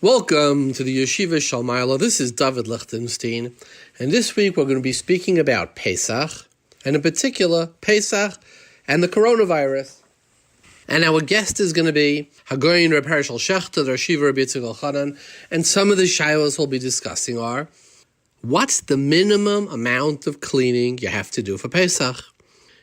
Welcome to the Yeshiva Shalmaila. This is David Lichtenstein, and this week we're going to be speaking about Pesach, and in particular, Pesach and the coronavirus. And our guest is going to be Hagoyin Rabbi Herschel Schachter, the Yeshiva Rabbi Yitzchok Elchonon, and some of the shilos we'll be discussing are, what's the minimum amount of cleaning you have to do for Pesach?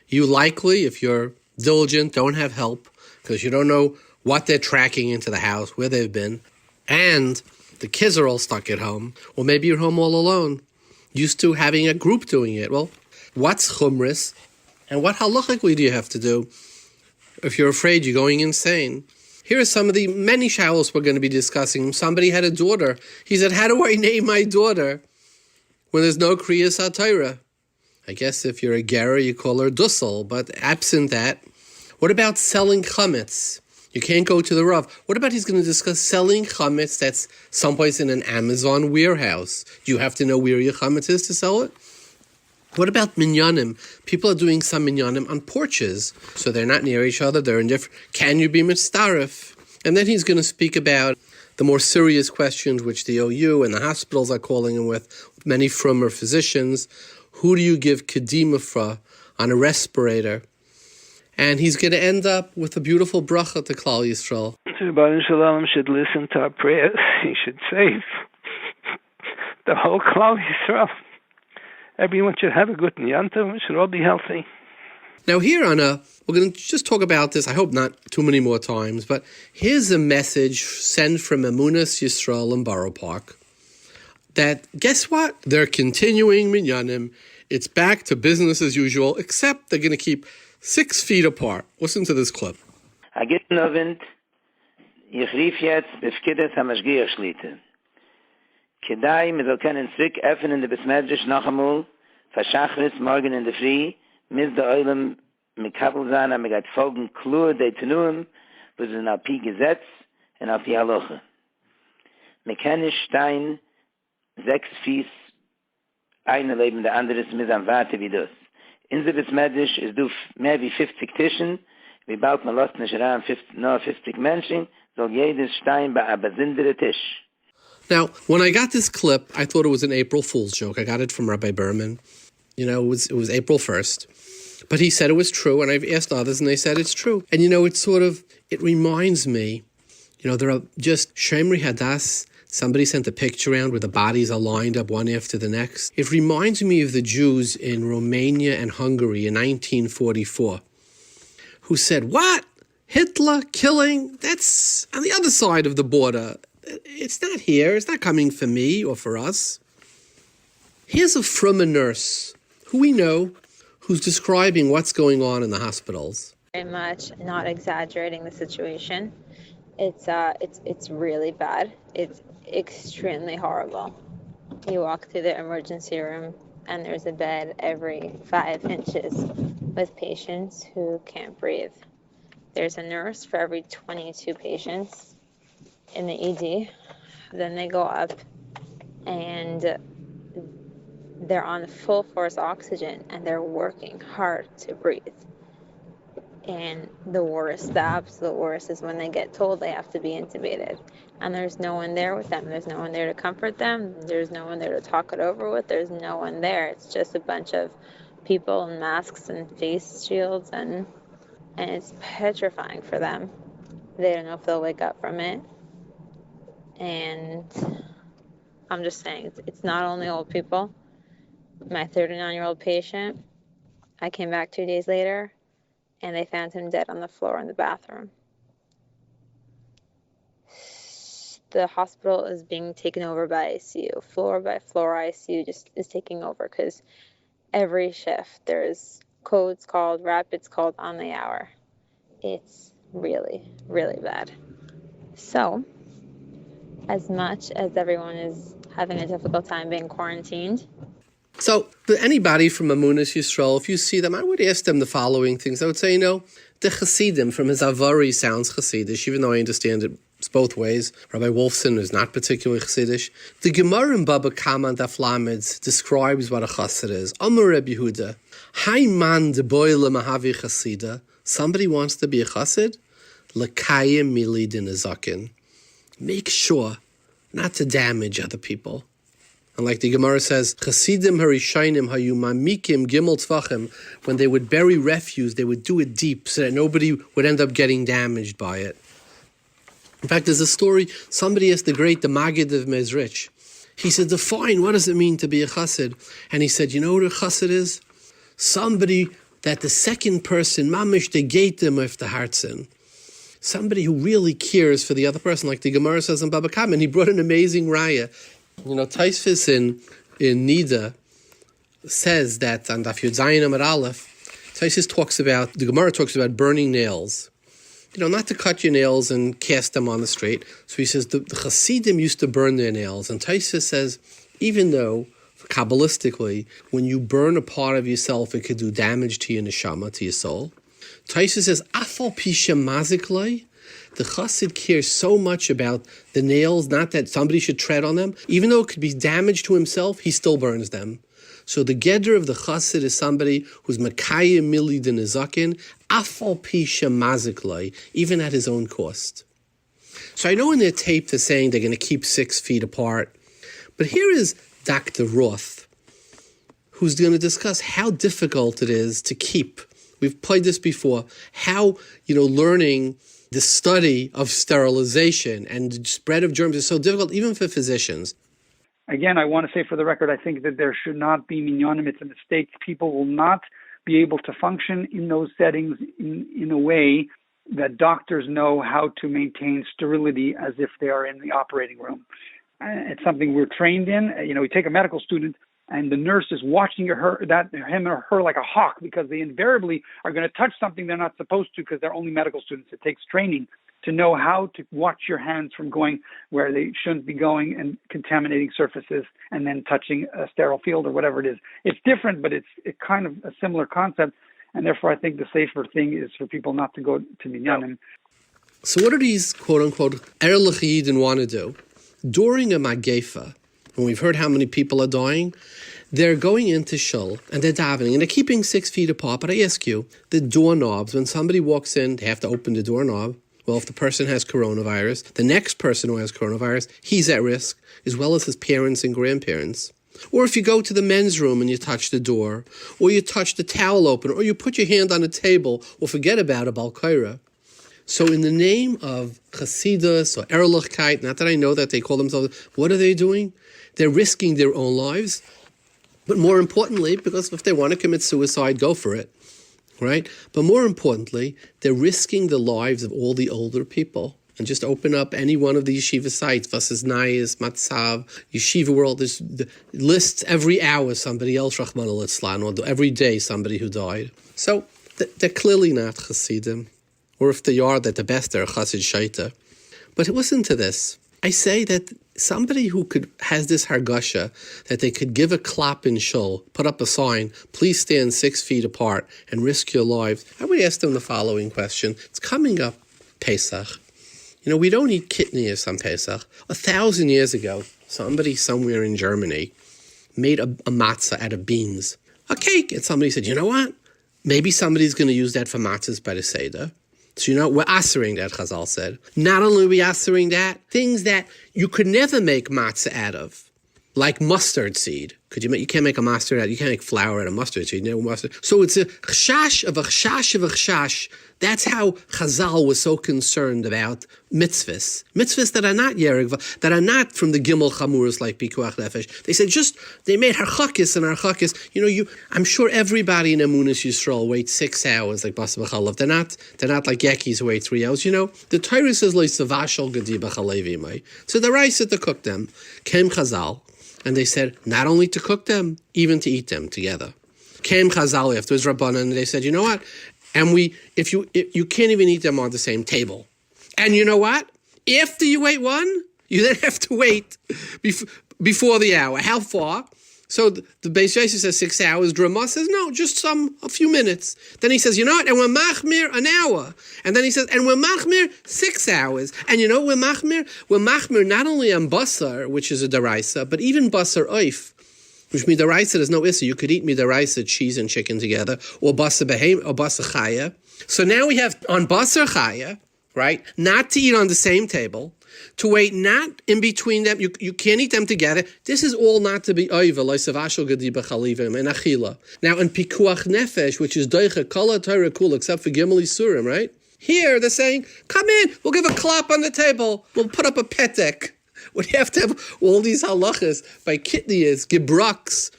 You likely, if you're diligent, don't have help, because you don't know what they're tracking into the house, where they've been, and the kids are all stuck at home, or maybe you're home all alone, used to having a group doing it. Well, what's chumris, and what halachically do you have to do if you're afraid you're going insane? Here are some of the many shalos we're going to be discussing. Somebody had a daughter. He said, how do I name my daughter when there's no kriyas HaTorah? I guess if you're a gera, you call her Dussel, but absent that, what about selling chametz? You can't go to the Rav. What about he's going to discuss selling chametz that's someplace in an Amazon warehouse? Do you have to know where your chametz is to sell it? What about minyanim? People are doing some minyanim on porches, so they're not near each other, they're in different... Can you be mitzaref? And then he's going to speak about the more serious questions which the OU and the hospitals are calling him with, many frummer physicians. Who do you give kedima for on a respirator? And he's going to end up with a beautiful bracha to Klal Yisrael. Rabbi Shalom should listen to our prayers. He should save the whole Klal Yisrael. Everyone should have a good niyanta. We should all be healthy. Now here we're going to just talk about this, I hope not too many more times, but here's a message sent from Emunas Yisrael in Borough Park that, guess what? They're continuing minyanim. It's back to business as usual, except they're going to keep 6 feet apart. Listen to this clip. Guten Abend. Ich rief jetzt befkidet ha-Mashgiach Shlite. Kedai, wir soll können zurück öffnen de Besmedrisch noch einmal, verschachris morgen in der Früh, mis de Eulam mit Kabel sein, aber geht folgen klur de Tenuim, wo sie auf die Gesetz und auf die Halache. Wir können Stein 6 Fies, eine Leben, der andere ist mis am Warte wie das. In the Besmedrisch ist du mehr wie 50 Tischen, wie bald man lässt nicht ran 50 Menschen, soll jedes Stein bei einem besonderen Tisch. Now, when I got this clip, I thought it was an April Fool's joke. I got it from Rabbi Berman. You know, it was April 1st. But he said it was true, and I've asked others, and they said it's true. And, you know, it reminds me, you know, there are just Shemri Hadas. Somebody sent a picture around where the bodies are lined up one after the next. It reminds me of the Jews in Romania and Hungary in 1944, who said, what? Hitler killing? That's on the other side of the border. It's not here. It's not coming for me or for us. Here's a frummer nurse who we know who's describing what's going on in the hospitals. Very much not exaggerating the situation. It's really bad. It's extremely horrible. You walk through the emergency room and there's a bed every 5 inches with patients who can't breathe. There's a nurse for every 22 patients in the ED. Then they go up and they're on full force oxygen and they're working hard to breathe. And the absolute worst is when they get told they have to be intubated. And there's no one there with them. There's no one there to comfort them. There's no one there to talk it over with. There's no one there. It's just a bunch of people in masks and face shields, and it's petrifying for them. They don't know if they'll wake up from it. And I'm just saying, it's not only old people. My 39-year-old patient, I came back 2 days later, and they found him dead on the floor in the bathroom. The hospital is being taken over by ICU. Floor by floor, ICU just is taking over because every shift there's codes called, rapids called on the hour. It's really, really bad. So, as much as everyone is having a difficult time being quarantined. So, for anybody from Emunas Yisrael, if you see them, I would ask them the following things. I would say, you know, the Hasidim from his Avari sounds Hasidish, even though I understand it's both ways. Rabbi Wolfson is not particularly Hasidish. The Gemara in Baba Kama and Daf Lamed describes what a Chassid is. Amar Reb Yehuda, Hai man de boile mahavi Chasida. Somebody wants to be a Chassid? L'kayim milid in a zakin. Make sure not to damage other people. And like the Gemara says, Chasidim harishainim hayu mamikim gimel tvachim, when they would bury refuse, they would do it deep so that nobody would end up getting damaged by it. In fact, there's a story, somebody asked the Maggid of Mezrich. He said, define, what does it mean to be a chassid? And he said, you know what a chassid is? Somebody that the second person, mamish de geitim of the hartzen. Somebody who really cares for the other person, like the Gemara says in Baba Kama. And he brought an amazing raya. Taisvis in Nida says that on Daf Yud Zayin Amud Aleph, Taisvis the Gemara talks about burning nails. Not to cut your nails and cast them on the straight. So he says the Hasidim used to burn their nails. And Taisvis says, even though, Kabbalistically, when you burn a part of yourself, it could do damage to your neshama, to your soul. Taisvis says, Afal Pisha Maziklai, the chassid cares so much about the nails, not that somebody should tread on them. Even though it could be damage to himself, he still burns them. So the gedder of the chassid is somebody who's makayim mili de nezakin, afal pisha maziklai, even at his own cost. So I know in their tape they're saying they're going to keep 6 feet apart. But here is Dr. Roth, who's going to discuss how difficult it is to keep. We've played this before. How, learning the study of sterilization and the spread of germs is so difficult, even for physicians. Again, I want to say for the record, I think that there should not be minyanim. It's a mistake. People will not be able to function in those settings in a way that doctors know how to maintain sterility as if they are in the operating room. It's something we're trained in. We take a medical student, and the nurse is watching him or her like a hawk, because they invariably are going to touch something they're not supposed to, because they're only medical students. It takes training to know how to watch your hands from going where they shouldn't be going and contaminating surfaces and then touching a sterile field or whatever it is. It's different, but it's kind of a similar concept. And therefore, I think the safer thing is for people not to go to minyanim. So what do these quote-unquote Erlich Yidin want to do? During a Magefa, when we've heard how many people are dying, they're going into shul and they're davening and they're keeping 6 feet apart. But I ask you, the doorknobs, when somebody walks in, they have to open the doorknob. Well, if the person has coronavirus, the next person who has coronavirus, he's at risk, as well as his parents and grandparents. Or if you go to the men's room and you touch the door, or you touch the towel opener, or you put your hand on the table, or forget about a balkaira. So in the name of Chasidus or Erlichkeit, not that I know that they call themselves, what are they doing? They're risking their own lives. But more importantly, because if they want to commit suicide, go for it. Right? But more importantly, they're risking the lives of all the older people. And just open up any one of the yeshiva sites, Vasas Nayis, Matzav, Yeshiva World, there's lists every hour somebody else, Rahman al-Islam, or every day somebody who died. So they're clearly not Hasidim. Or if they are, that the best they're a Chassid Shaita. But listen to this. I say that somebody who has this hargasha, that they could give a clap in shul, put up a sign, please stand 6 feet apart and risk your lives. I would ask them the following question. It's coming up Pesach. We don't eat kidneys on Pesach. 1,000 years ago, somebody somewhere in Germany made a matzah out of beans, a cake. And somebody said, you know what? Maybe somebody's going to use that for matzahs by the Seder. So, we're answering that, Chazal said. Not only are we answering that, things that you could never make matzah out of, like mustard seed. You can't make a mustard out, you can't make flour out of mustard seed. So it's a chashash of a chashash of a chashash. That's how Chazal was so concerned about mitzvahs. Mitzvahs that are not yerig, that are not from the gimel chamuras like pikuach nefesh. They said they made harchakis and harchakis. I'm sure everybody in Emunas Yisrael waits 6 hours like basa b'chalav. They're not like Yekis who wait 3 hours. The Torah says lo savashol gadi b'chalevi mai. So the rice to cook them came Chazal, and they said not only to cook them, even to eat them together. Came Chazal afterwards Rabbanan, and they said, you know what? And if you can't even eat them on the same table. And you know what? After you wait one, you then have to wait before the hour. How far? So the Beis Yosef says 6 hours. Drama says, no, just a few minutes. Then he says, you know what? And we're machmir an hour. And then he says, and we're machmir 6 hours. And you know we're machmir? We're machmir not only on basar, which is a daraisa, but even basar oif. Which midaraisa, there's no issa. You could eat midaraisa, cheese and chicken together, or basa behem, or basa chaya. So now we have on basa chaya, right? Not to eat on the same table. To wait not in between them, you can't eat them together. This is all not to be oiva, like savashal gadiba chalivim and achila. Now in pikuach nefesh, which is doicha kala Torah kul, except for gimel isurim, right? Here they're saying, come in, we'll give a clap on the table, we'll put up a petek. We have to have all these halachas by kitniyas, gibraks.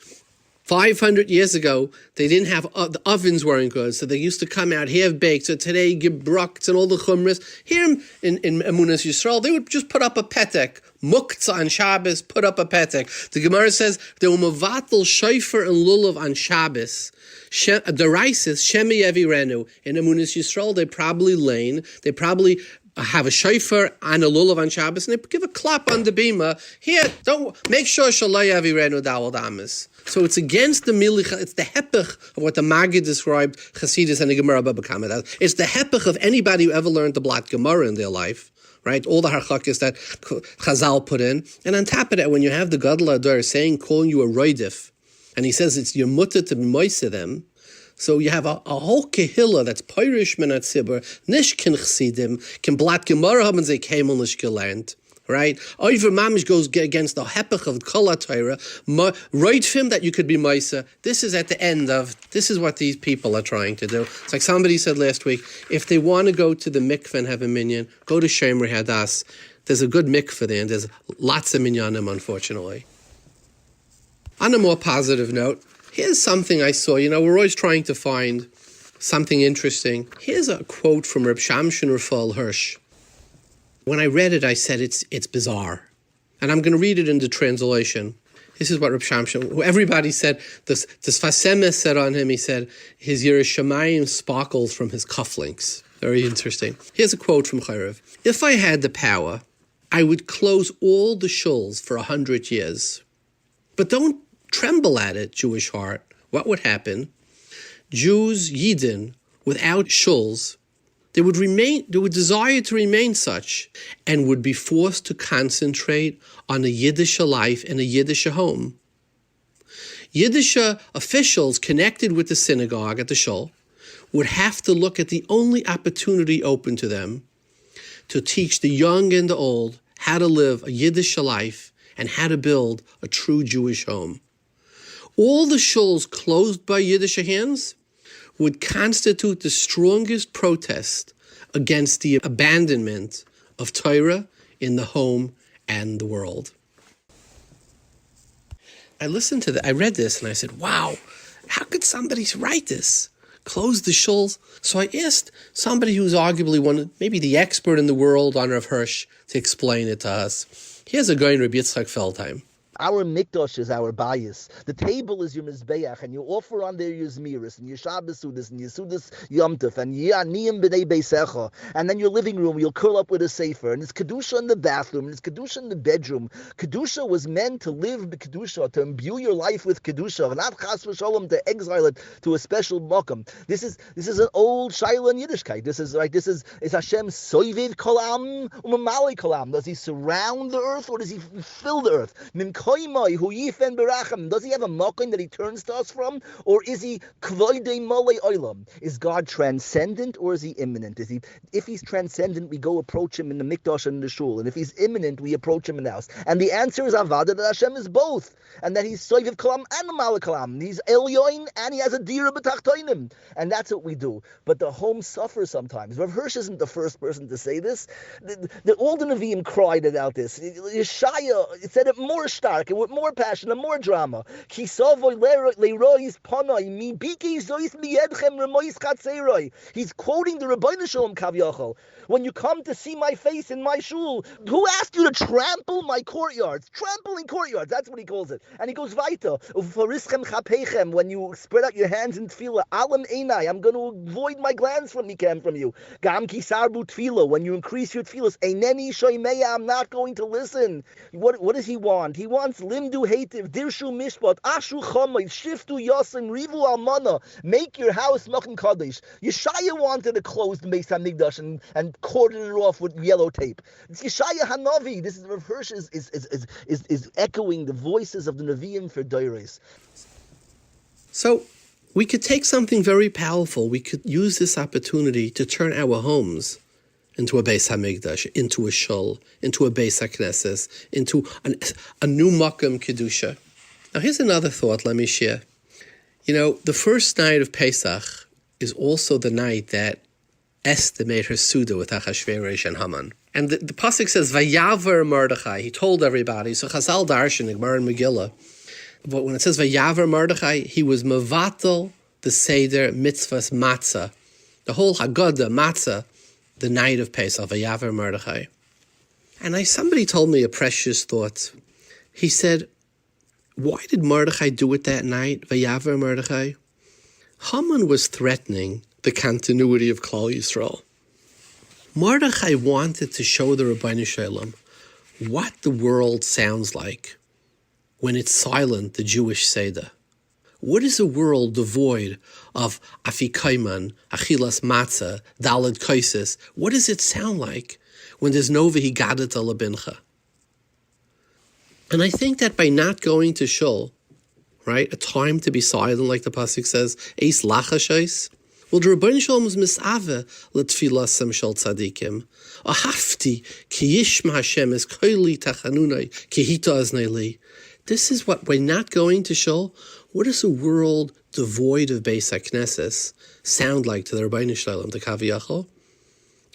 500 years ago, they didn't have, the ovens weren't good, so they used to come out half-baked. So today, gibraks and all the chumras. Here in Emunas Yisrael, they would just put up a petek. Muktzah on Shabbos, put up a petek. The Gemara says, they were mavatal shofar and lulav on Shabbos. The rice is Shemi Evi Renu. In Emunas Yisrael, they probably have a shofar and a lulav on Shabbos, and they give a clap on the bima. Here, make sure Shalai Evi Renu Dawal Damas. So it's against the milicha, it's the hepech of what the Maggid described Chasidus and the Gemara Baba Kamed as. It's the hepech of anybody who ever learned the Blat Gemara in their life, right? All the harchakis that Chazal put in. And on top of that, when you have the Gadol Adar calling you a roidif, and he says it's your mutter to moise them, so you have a whole kehillah that's Pirish Menat Sibur, Nishkin Chsidim, can Blat Gemara haben sie kemel nicht gelernt. Right? Oiver mamish goes against the hepech of Kol HaTorah. Right film that you could be Maisa. This is at the end of, this is what these people are trying to do. It's like somebody said last week, if they want to go to the mikveh and have a minyan, go to Shemer Hadas. There's a good mikveh there, and there's lots of minyanim, unfortunately. On a more positive note, here's something I saw. We're always trying to find something interesting. Here's a quote from Reb Shamshon Raphael Hirsch. When I read it, I said it's bizarre. And I'm going to read it in the translation. This is what Reb Shamshon, who everybody said, this Fasemes said on him, he said, his Yerushalayim sparkles from his cufflinks. Very interesting. Here's a quote from Chayrev. If I had the power, I would close all the shuls for 100 years. But don't tremble at it, Jewish heart. What would happen? Jews, Yidden, without shuls, they would desire to remain such and would be forced to concentrate on a Yiddish life and a Yiddish home. Yiddish officials connected with the synagogue at the shul would have to look at the only opportunity open to them to teach the young and the old how to live a Yiddish life and how to build a true Jewish home. All the shuls closed by Yiddish hands would constitute the strongest protest against the abandonment of Torah in the home and the world. I read this and I said, wow, how could somebody write this? Close the shuls? So I asked somebody who's arguably maybe the expert in the world on Rav Hirsch to explain it to us. Here's a guy in Rabbi Yitzchok Feldheim. Our mikdash is our bias. The table is your mizbeach, and you offer on there your zmiris, and your Shabbos sudas, and your sudas yomtov, and your aniyim b'nei beisecha, and then your living room, you'll curl up with a sefer, and it's kedusha in the bathroom, and it's kedusha in the bedroom. Kedusha was meant to live b'kedusha, to imbue your life with kedusha, not chas v'sholom to exile it to a special makom. This is an old shaila in Yiddishkeit. This is Hashem soiviv kolam umamali kolam. Does he surround the earth or does he fill the earth? Does he have a makom that he turns to us from? Or is he kvoidei molei olam? Is God transcendent or is he immanent? If he's transcendent, we go approach him in the mikdash and in the shul. And if he's immanent, we approach him in the house. And the answer is avada, that Hashem is both. And that he's soiviv kolam and malei kolam. He's elyoin and he has a dira b'tachtoinim. And that's what we do. But the home suffers sometimes. Rav Hirsch isn't the first person to say this. All the Nevi'im cried about this. Yeshaya said it more stark and with more passion and more drama. He's quoting the Rabeinu Shalom Kavyachol. When you come to see my face in my shul, who asked you to trample my courtyards? Trampling courtyards, that's what he calls it. And he goes weiter. When you spread out your hands in tefillah, alam einai, I'm going to avoid my glance from you. Gam kisarbu tefillah, when you increase your tefillahs, eineni shoimeya, I'm not going to listen. What does he want? He wants limdu heitiv, dirshu mishpat, ashu chomoy, shiftu yosim, rivu almana, make your house makom kadosh. Yeshaya wanted a closed Beis Hamikdash and cordon it off with yellow tape. It's Yeshaya Hanavi. This is Rav Hirsch is echoing the voices of the Nevi'im for Doires. So we could take something very powerful. We could use this opportunity to turn our homes into a Beis Hamikdash, into a Shul, into a Beis HaKnesses, into a new Makom Kedusha. Now here's another thought let me share. The first night of Pesach is also the night that Esther made her Suda with Achashverosh and Haman. And the Posek says, Vayaver Mordechai, he told everybody. So Chazal Darshan, Gemara and Megillah, but when it says Vayaver Mordechai, he was Mavatal, the Seder, Mitzvahs, Matzah. The whole Haggadah, Matzah, the night of Pesach, Vayaver Mordechai. And somebody told me a precious thought. He said, why did Mordechai do it that night, Vayaver Mordechai? Haman was threatening the continuity of Klal Yisrael. Mordechai wanted to show the Rabeinu Shalom what the world sounds like when it's silent, the Jewish Seder. What is a world devoid of Afikaiman, Achilas Matzah, Dalad Kaisis? What does it sound like when there's no V'higadat Alabincha? And I think that by not going to Shul, right, a time to be silent, like the Pasuk says, Eis Lachashais, well, the Rabeinu Shalom was misave l'tfilasam shel tzadikim. Ahafti ki yishma Hashem es koili tachanunai ki hita aznei li. This is what, by not going to Shul, what does a world devoid of Beis HaKnesses sound like to the Rabeinu Shalom, the Kaviyachol?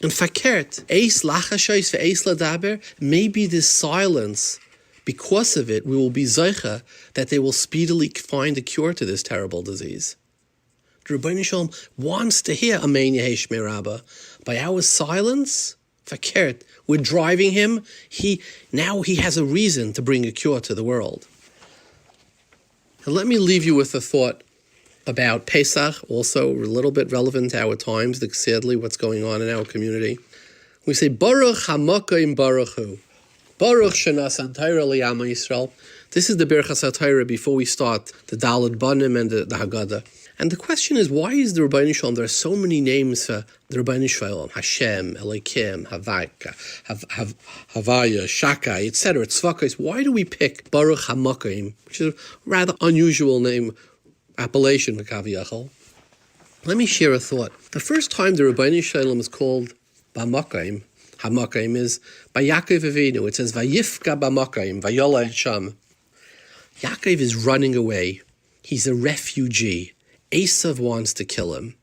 And fakert, eis lachashais ve'eis ladaber, maybe this silence, because of it, we will be zeicha that they will speedily find a cure to this terrible disease. The Rabeinu Shalom wants to hear Amen Yehesh Merabah. By our silence, fakert, we're driving him. Now he has a reason to bring a cure to the world. And let me leave you with a thought about Pesach, also a little bit relevant to our times, sadly what's going on in our community. We say, Baruch HaMakom Baruch Hu. Baruch Shenasan Torah L'Yam Yisrael. This is the Birchas HaTorah before we start the Daled Banim and the Haggadah. And the question is, why is the Rabeinu Shalom, there are so many names for the Rabeinu Shalom, Hashem, Elokim, Havaka, Havaya, Shakai, etc., Tzvakos. Why do we pick Baruch HaMakom, which is a rather unusual name, appellation for Kaviyachol? Let me share a thought. The first time the Rabeinu Shalom is called B'Makom, HaMakom, is by Yaakov Avinu. It says, Vayifka B'Makom, Vayola Sham. Yaakov is running away. He's a refugee. Esav wants to kill him.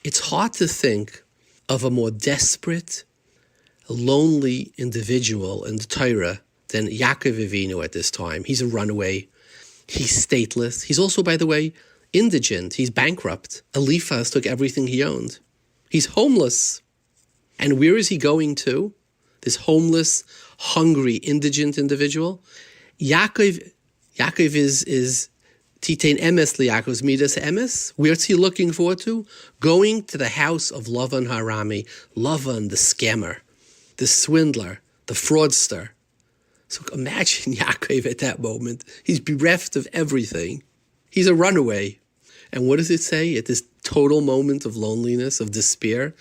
It's hard to think of a more desperate, lonely individual in the Torah than Yaakov Avinu at this time. He's a runaway. He's stateless. He's also, by the way, indigent. He's bankrupt. Eliphaz took everything he owned. He's homeless. And where is he going to? This homeless, hungry, indigent individual? Yaakov is Titain emes liyakos midas emes. Where's he looking forward to? Going to the house of Lavan Harami. Lavan, the scammer, the swindler, the fraudster. So imagine Yaakov at that moment. He's bereft of everything. He's a runaway. And what does it say at this total moment of loneliness, of despair?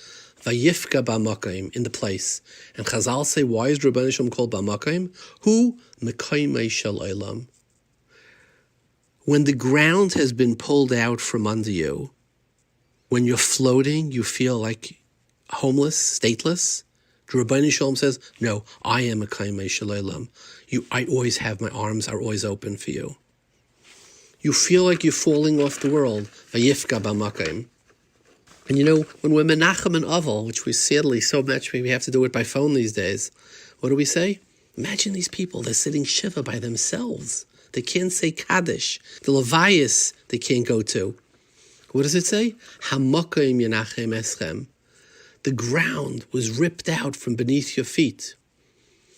Vayifka b'Makom, in the place. And Chazal say, why is Rabeinu Shalom called b'Makom? Hu mekaymei shel olam. When the ground has been pulled out from under you, when you're floating, you feel like homeless, stateless. The Rabeinu Shalom says, no, I am a kaimei shel olam. I always have, my arms are always open for you. You feel like you're falling off the world. Vayifka b'Makom. And when we're menachem and aval, which we sadly so much, we have to do it by phone these days, what do we say? Imagine these people, they're sitting shiva by themselves. They can't say Kaddish. The Levias they can't go to. What does it say? HaMakom Yenachem Eschem. The ground was ripped out from beneath your feet.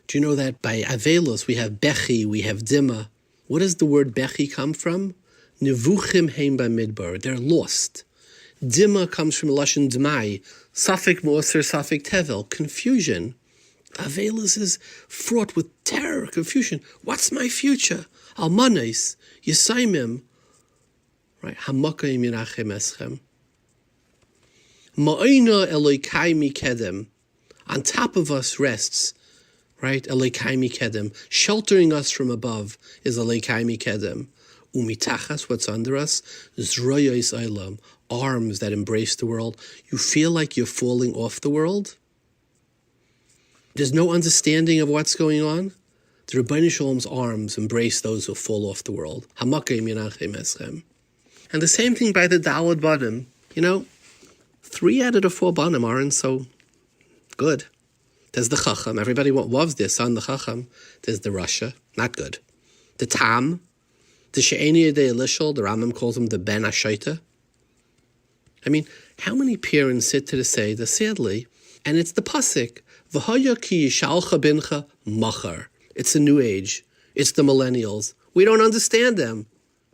Do you know that by Avelos we have Bechi, we have Dima. What does the word Bechi come from? Nevuchim heim b'midbar. They're lost. Dima comes from Lashon Dmai. Safek Moser, Safek Tevel. Confusion. Avelos is fraught with terror, confusion. What's my future? Almanes, Yisaimim, right? HaMakom Yenachem Eschem. Ma'ina Elokai Mikedem. On top of us rests, right? Elokai Mikedem. Sheltering us from above is Elokai Mikedem. Umitachas, what's under us? Zroyos Olam. Arms that embrace the world. You feel like you're falling off the world? There's no understanding of what's going on. The Rabeinu Shalom's arms embrace those who fall off the world. Hamakim Yenachem Eschem. And the same thing by the Daled Banim. 3 out of the 4 Banim aren't so good. There's the Chacham. Everybody loves their son, the Chacham. There's the Rasha. Not good. The Tam. The She'eni Yedei Elishal. The Rambam calls him the Ben Ashaita. I mean, how many parents sit to the Seder, sadly, and it's the Posek. V'hoya ki yishalcha bincha machar. It's the new age. It's the millennials. We don't understand them,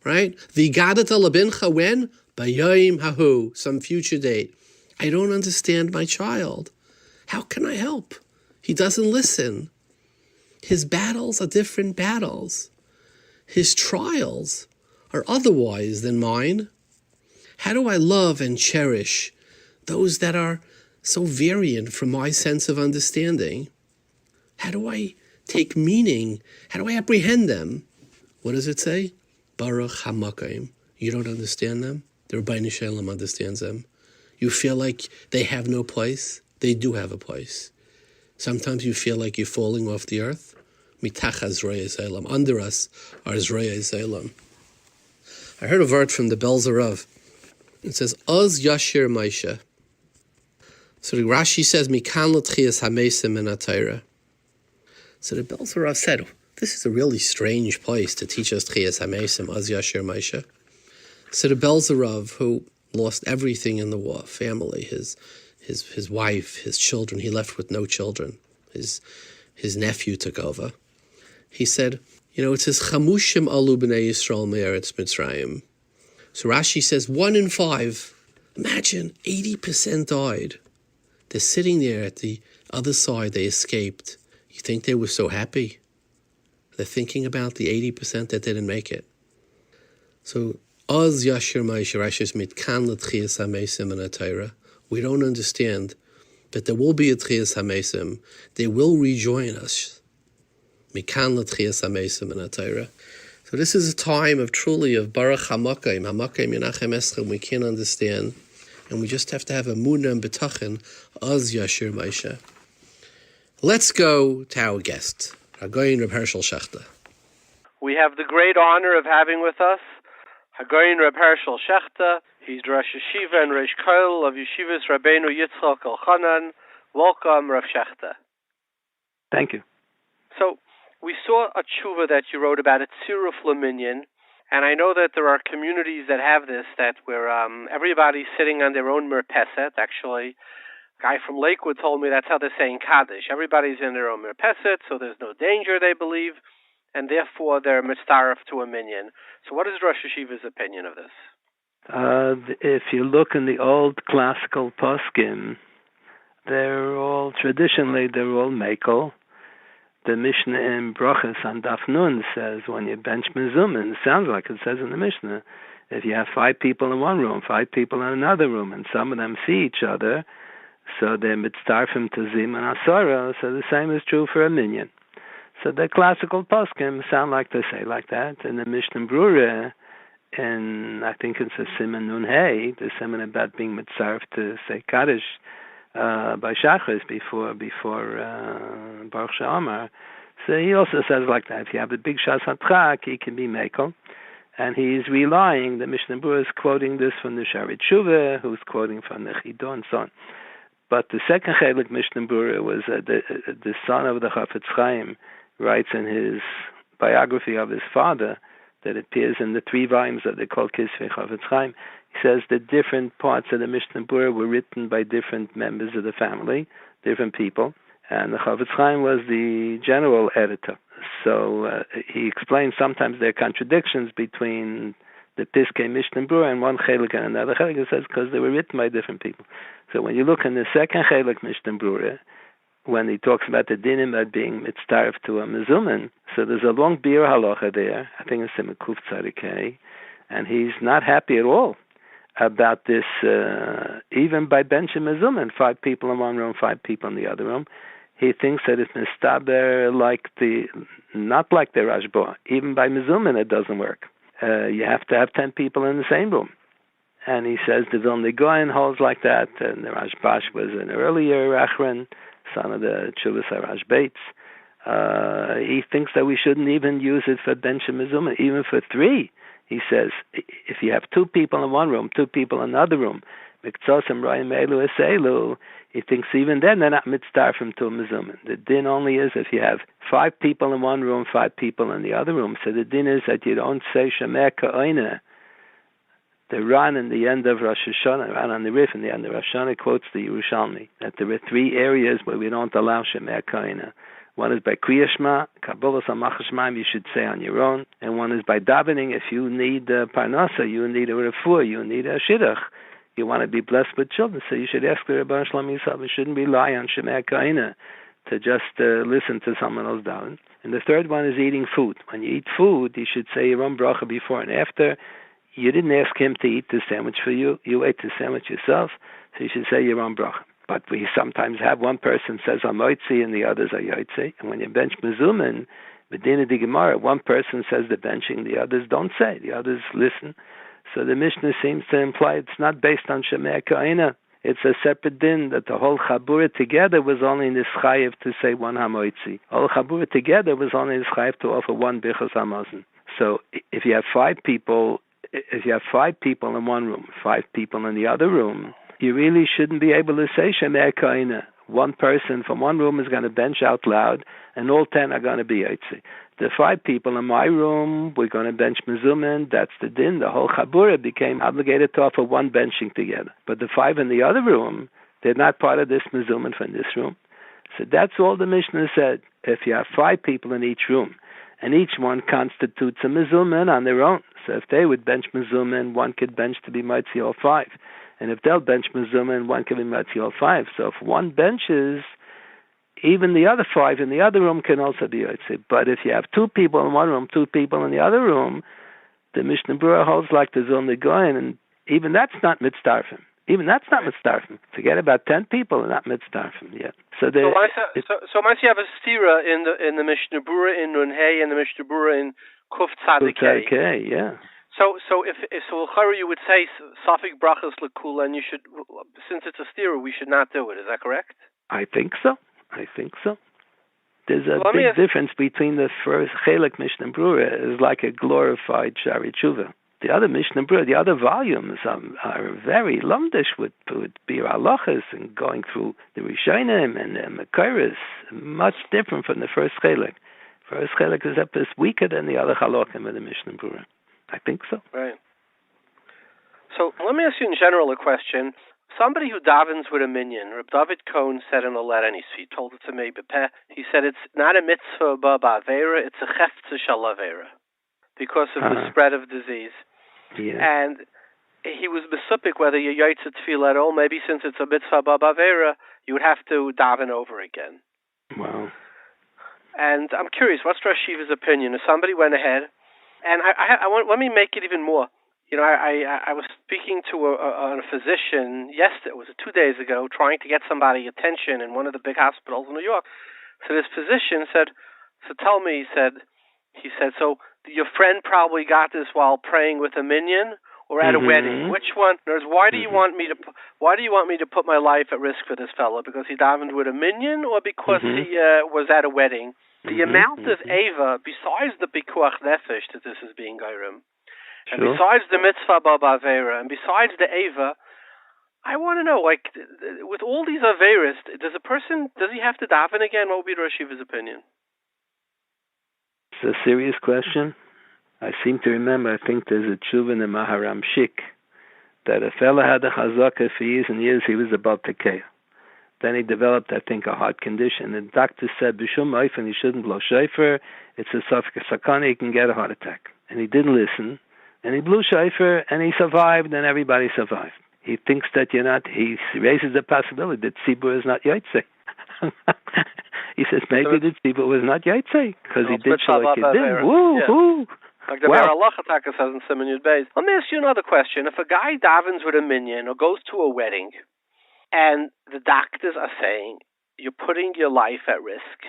right? V'gadata labincha when? B'yayim hahu, some future date. I don't understand my child. How can I help? He doesn't listen. His battles are different battles. His trials are otherwise than mine. How do I love and cherish those that are so variant from my sense of understanding? How do I take meaning? How do I apprehend them? What does it say? Baruch HaMakayim. You don't understand them? The Rabeinu Shalom understands them. You feel like they have no place? They do have a place. Sometimes you feel like you're falling off the earth. Mitach Azraya Zaylam. Under us are Azraya Zaylam. I heard a word from the Belzarav. It says, Oz Yashir Maisha. So the Rashi says, Mikan l'tchias hamesim in Atayra. So the Belzarav said, this is a really strange place to teach us tchias hamesim, Oz Yashir Maisha. So the Belzarav, who lost everything in the war, family, his wife, his children, he left with no children. His nephew took over. He said, it says, Chamushim alu b'nei Yisrael me'eretz Mitzrayim. So Rashi says 1 in 5. Imagine 80% died. They're sitting there at the other side. They escaped. You think they were so happy? They're thinking about the 80% that didn't make it. So Az Yashir Ma'asher Rashi mit kan l'tchias hamesim in Atayra. We don't understand that there will be a tchias hamesim. They will rejoin us. Mikan l'tchias hamesim in Atayra. So this is a time of truly of Baruch HaMakayim, HaMakayim Yenachem Eschem. We can't understand, and we just have to have a Emunah and B'tachin, Az Yashir Maisha. Let's go to our guest, Hagoyin Reb Herschel Schachter. We have the great honor of having with us Hagoyin Reb Herschel Schachter. He's the Rosh Yeshiva and Rosh of Yeshiva's Rabeinu Yitzchok Elchonon. Welcome, Reb Schachter. Thank you. So, we saw a tshuva that you wrote about a tziruf leminyan, and I know that there are communities that have this, that where everybody's sitting on their own merpeset. Actually, a guy from Lakewood told me that's how they're saying Kaddish. Everybody's in their own merpeset, so there's no danger, they believe, and therefore they're mitzaref to a minyan. So what is Rosh Yeshiva's opinion of this? If you look in the old classical poskim, they're all mekel. The Mishnah in Brachas on Daf Nun says when you bench mezuzah, it sounds like it says in the Mishnah, if you have 5 people in one room, 5 people in another room, and some of them see each other, so they're mitzarfim to zim and asara, so the same is true for a minyan. So the classical poskim sound like they say like that. In the Mishnah Brura, and I think it's a Siman Nun Hey, the Siman about being mitzarf to say Kaddish, by Shachris before Baruch She'amar. So he also says like that. If you have a big Shas Hatchak, he can be Mekel. And he's relying, the Mishnah Berurah is quoting this from the Sharet Shuvah, who's quoting from the Chido and so on. But the second Chelik Mishnah Berurah was the son of the Chafetz Chaim writes in his biography of his father that appears in the 3 volumes that they call Kisvei Chafetz Chaim. He says the different parts of the Mishnah Berurah were written by different members of the family, different people, and the Chafetz Chaim was the general editor. So he explains sometimes there are contradictions between the Piskei Mishnah Berurah and one Chelik and another Chelik. He says because they were written by different people. So when you look in the second Chelik Mishnah Berurah, when he talks about the dinim about being mitzaref to a mezuman, so there's a long bir halacha there. I think it's in Mekuf Tzadikei, and he's not happy at all about this, even by benching mezuman, 5 people in one room, 5 people in the other room. He thinks that it's mistaber not like the Rashba. Even by mezuman it doesn't work. You have to have 10 people in the same room. And he says the Vilna Gaon holds like that, and the Rashbash was an earlier Achron. son of the Chuvas Harash Bates. He thinks that we shouldn't even use it for bench and mezuzah, even for 3. He says, if you have 2 people in one room, 2 people in another room, he thinks even then they're not mitzdarfim to a mezuzah. The din only is if you have 5 people in one room, 5 people in the other room. So the din is that you don't say Shemeh Ka'oineh. The Ran in the end of Rosh Hashanah, Ran on the Rif in the end of Rosh Hashanah quotes the Yerushalmi, that there are 3 areas where we don't allow Shemeh Ka'oineh. One is by Kriya Shema, Kabbalah Samach Shemaim, you should say on your own. And one is by davening. If you need parnasa, you need a refuah, you need a shidduch, you want to be blessed with children, so you should ask the Rebbe Shalom Yisrael. You shouldn't rely on Shemeh Ka'oineh to just listen to someone else daven. And the third one is eating food. When you eat food, you should say your own bracha before and after. You didn't ask him to eat the sandwich for you. You ate the sandwich yourself, so you should say your own bracha. But we sometimes have one person says Amoitzi and the others are Yoitzi. And when you bench Mezumin, Medina di Gemara, one person says the benching, the others don't say, the others listen. So the Mishnah seems to imply it's not based on Shemeh Ka'oineh. It's a separate din that the whole Chabura together was only in this chayiv to say one Hamoitzi. All Chabura together was only in this chayiv to offer one Bichas Hamazon. So if you have 5 people, in one room, 5 people in the other room, you really shouldn't be able to say Shemeh Ka'oineh. One person from one room is going to bench out loud, and all 10 are going to be Yotzi. The 5 people in my room, we're going to bench Mezumin. That's the din. The whole Chabura became obligated to offer one benching together. But the 5 in the other room, they're not part of this Mezumin from this room. So that's all the Mishnah said. If you have 5 people in each room, and each one constitutes a Mezumin on their own. So if they would bench Mezumin, one could bench to be Mitzi all 5. And if they'll bench Mezumin, one can be Mitzi all 5. So if one benches, even the other 5 in the other room can also be Yotzi. But if you have 2 people in one room, 2 people in the other room, the Mishnah Berurah holds like the Zon Goyen, and even that's not mitzdarfim. Even that's not mitzdarfim. Forget about 10 people and not mitzdarfim yet. So once you have a stira in the Mishnah Berurah in Nun Hey and the Mishnah Berurah in Kuf Tzadik Hey. Yeah. So if you would say Safik Brachas Lekula, and you should, since it's a stira, we should not do it. Is that correct? I think so. There's a big difference between the first Chelek Mishnah Berurah is like a glorified Shari Tshuva. The other Mishnah Berurah, the other volumes are very lumdish with Bir Halachas and going through the Rishonim and the Mekayros, much different from the first Chelek. First Chelek is a bit weaker than the other Halakim of the Mishnah Berurah. I think so. Right. So let me ask you in general a question. Somebody who davens with a minyan, Reb David Cohn said in a letter, and he told it to me, he said it's not a mitzvah ba'avera, it's a cheftza shalavera, because of the spread of disease. Yeah. And he was besupik whether you yaitz tefillah at all. Maybe since it's a mitzvah ba'avera, you would have to daven over again. Wow. And I'm curious, what's Rosh Yeshiva's opinion? If somebody went ahead, and let me make it even more. I was speaking to a physician yesterday, it was 2 days ago, trying to get somebody attention in one of the big hospitals in New York. So this physician said, tell me, he said, so your friend probably got this while praying with a minyan or at a wedding. Which one? Why do you want me to put my life at risk for this fellow? Because he davened with a minyan or because he was at a wedding? The amount of Ava, besides the Pikuach Nefesh that this is being Gairim, and besides the Mitzvah Ba'Avera, and besides the Ava, I want to know, with all these Averas, does he have to daven again? What would be Rosh Yeshiva's opinion? It's a serious question. I seem to remember, I think there's a tshuva in the Maharam Shik, that a fellow had a chazaka for years and years, he was about to kill. Then he developed, I think, a heart condition. The doctor said, B'shum Oifen, he shouldn't blow shofar. It's a sakana, he can get a heart attack. And he didn't listen. And he blew shofar, and he survived, and everybody survived. He thinks that he raises the possibility that Tzibur is not Yotzei. He says, maybe the Tzibur was not Yotzei, because he did so like he did. Woo! Like the Be'er Allah says in Siman Yud Beis. Let me ask you another question. If a guy davens with a minyan or goes to a wedding, and the doctors are saying you're putting your life at risk,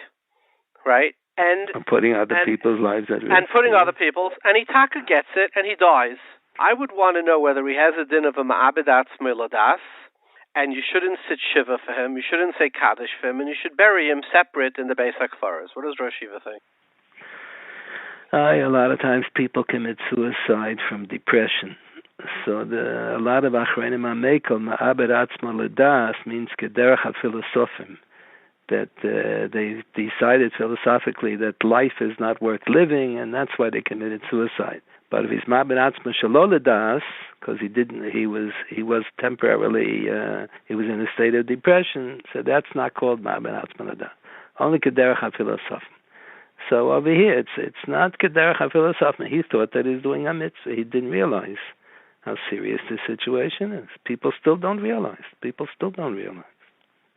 right? And putting other people's lives at risk. And putting other people's, and he taka gets it, and he dies. I would want to know whether he has a din of a ma'abedat smiladas, and you shouldn't sit Shiva for him, you shouldn't say Kaddish for him, and you should bury him separate in the Beis HaKfaros. What does Rosh Yeshiva think? A lot of times people commit suicide from depression. So a lot of Achreinim HaMekel, Ma'aber Atzma L'das, means Kederach HaPhilosofim, that they decided philosophically that life is not worth living, and that's why they committed suicide. But if he's Ma'aber Atzma Shelo L'das, because he was temporarily, he was in a state of depression, so that's not called Ma'aber Atzma L'das. Only Kederach HaPhilosofim. So over here, it's not Kederach HaPhilosofim. He thought that he's doing a mitzvah. He didn't realize how serious the situation is. People still don't realize.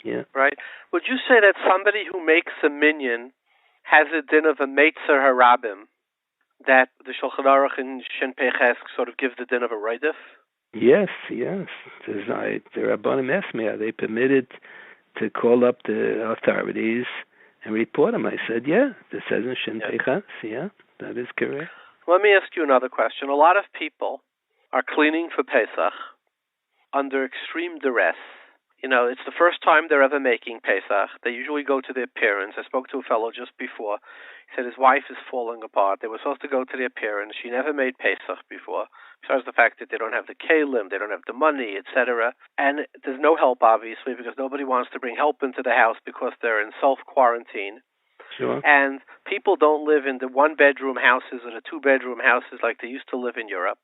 Yeah. Right. Would you say that somebody who makes a minyan has a din of a Meitzer Harabim, that the Shulchan Aruch and Shin Peches sort of give the din of a Raidif? Yes. The Rabbanim asked me, are they permitted to call up the authorities and report them? I said, yeah. This says in Shin Peches. Yeah, that is correct. Let me ask you another question. A lot of people are cleaning for Pesach under extreme duress. You know, it's the first time they're ever making Pesach. They usually go to their parents. I spoke to a fellow just before. He said his wife is falling apart. They were supposed to go to their parents. She never made Pesach before, besides the fact that they don't have the kalim, they don't have the money, etc. And there's no help, obviously, because nobody wants to bring help into the house because they're in self-quarantine. Sure. And people don't live in the one-bedroom houses or the two-bedroom houses like they used to live in Europe.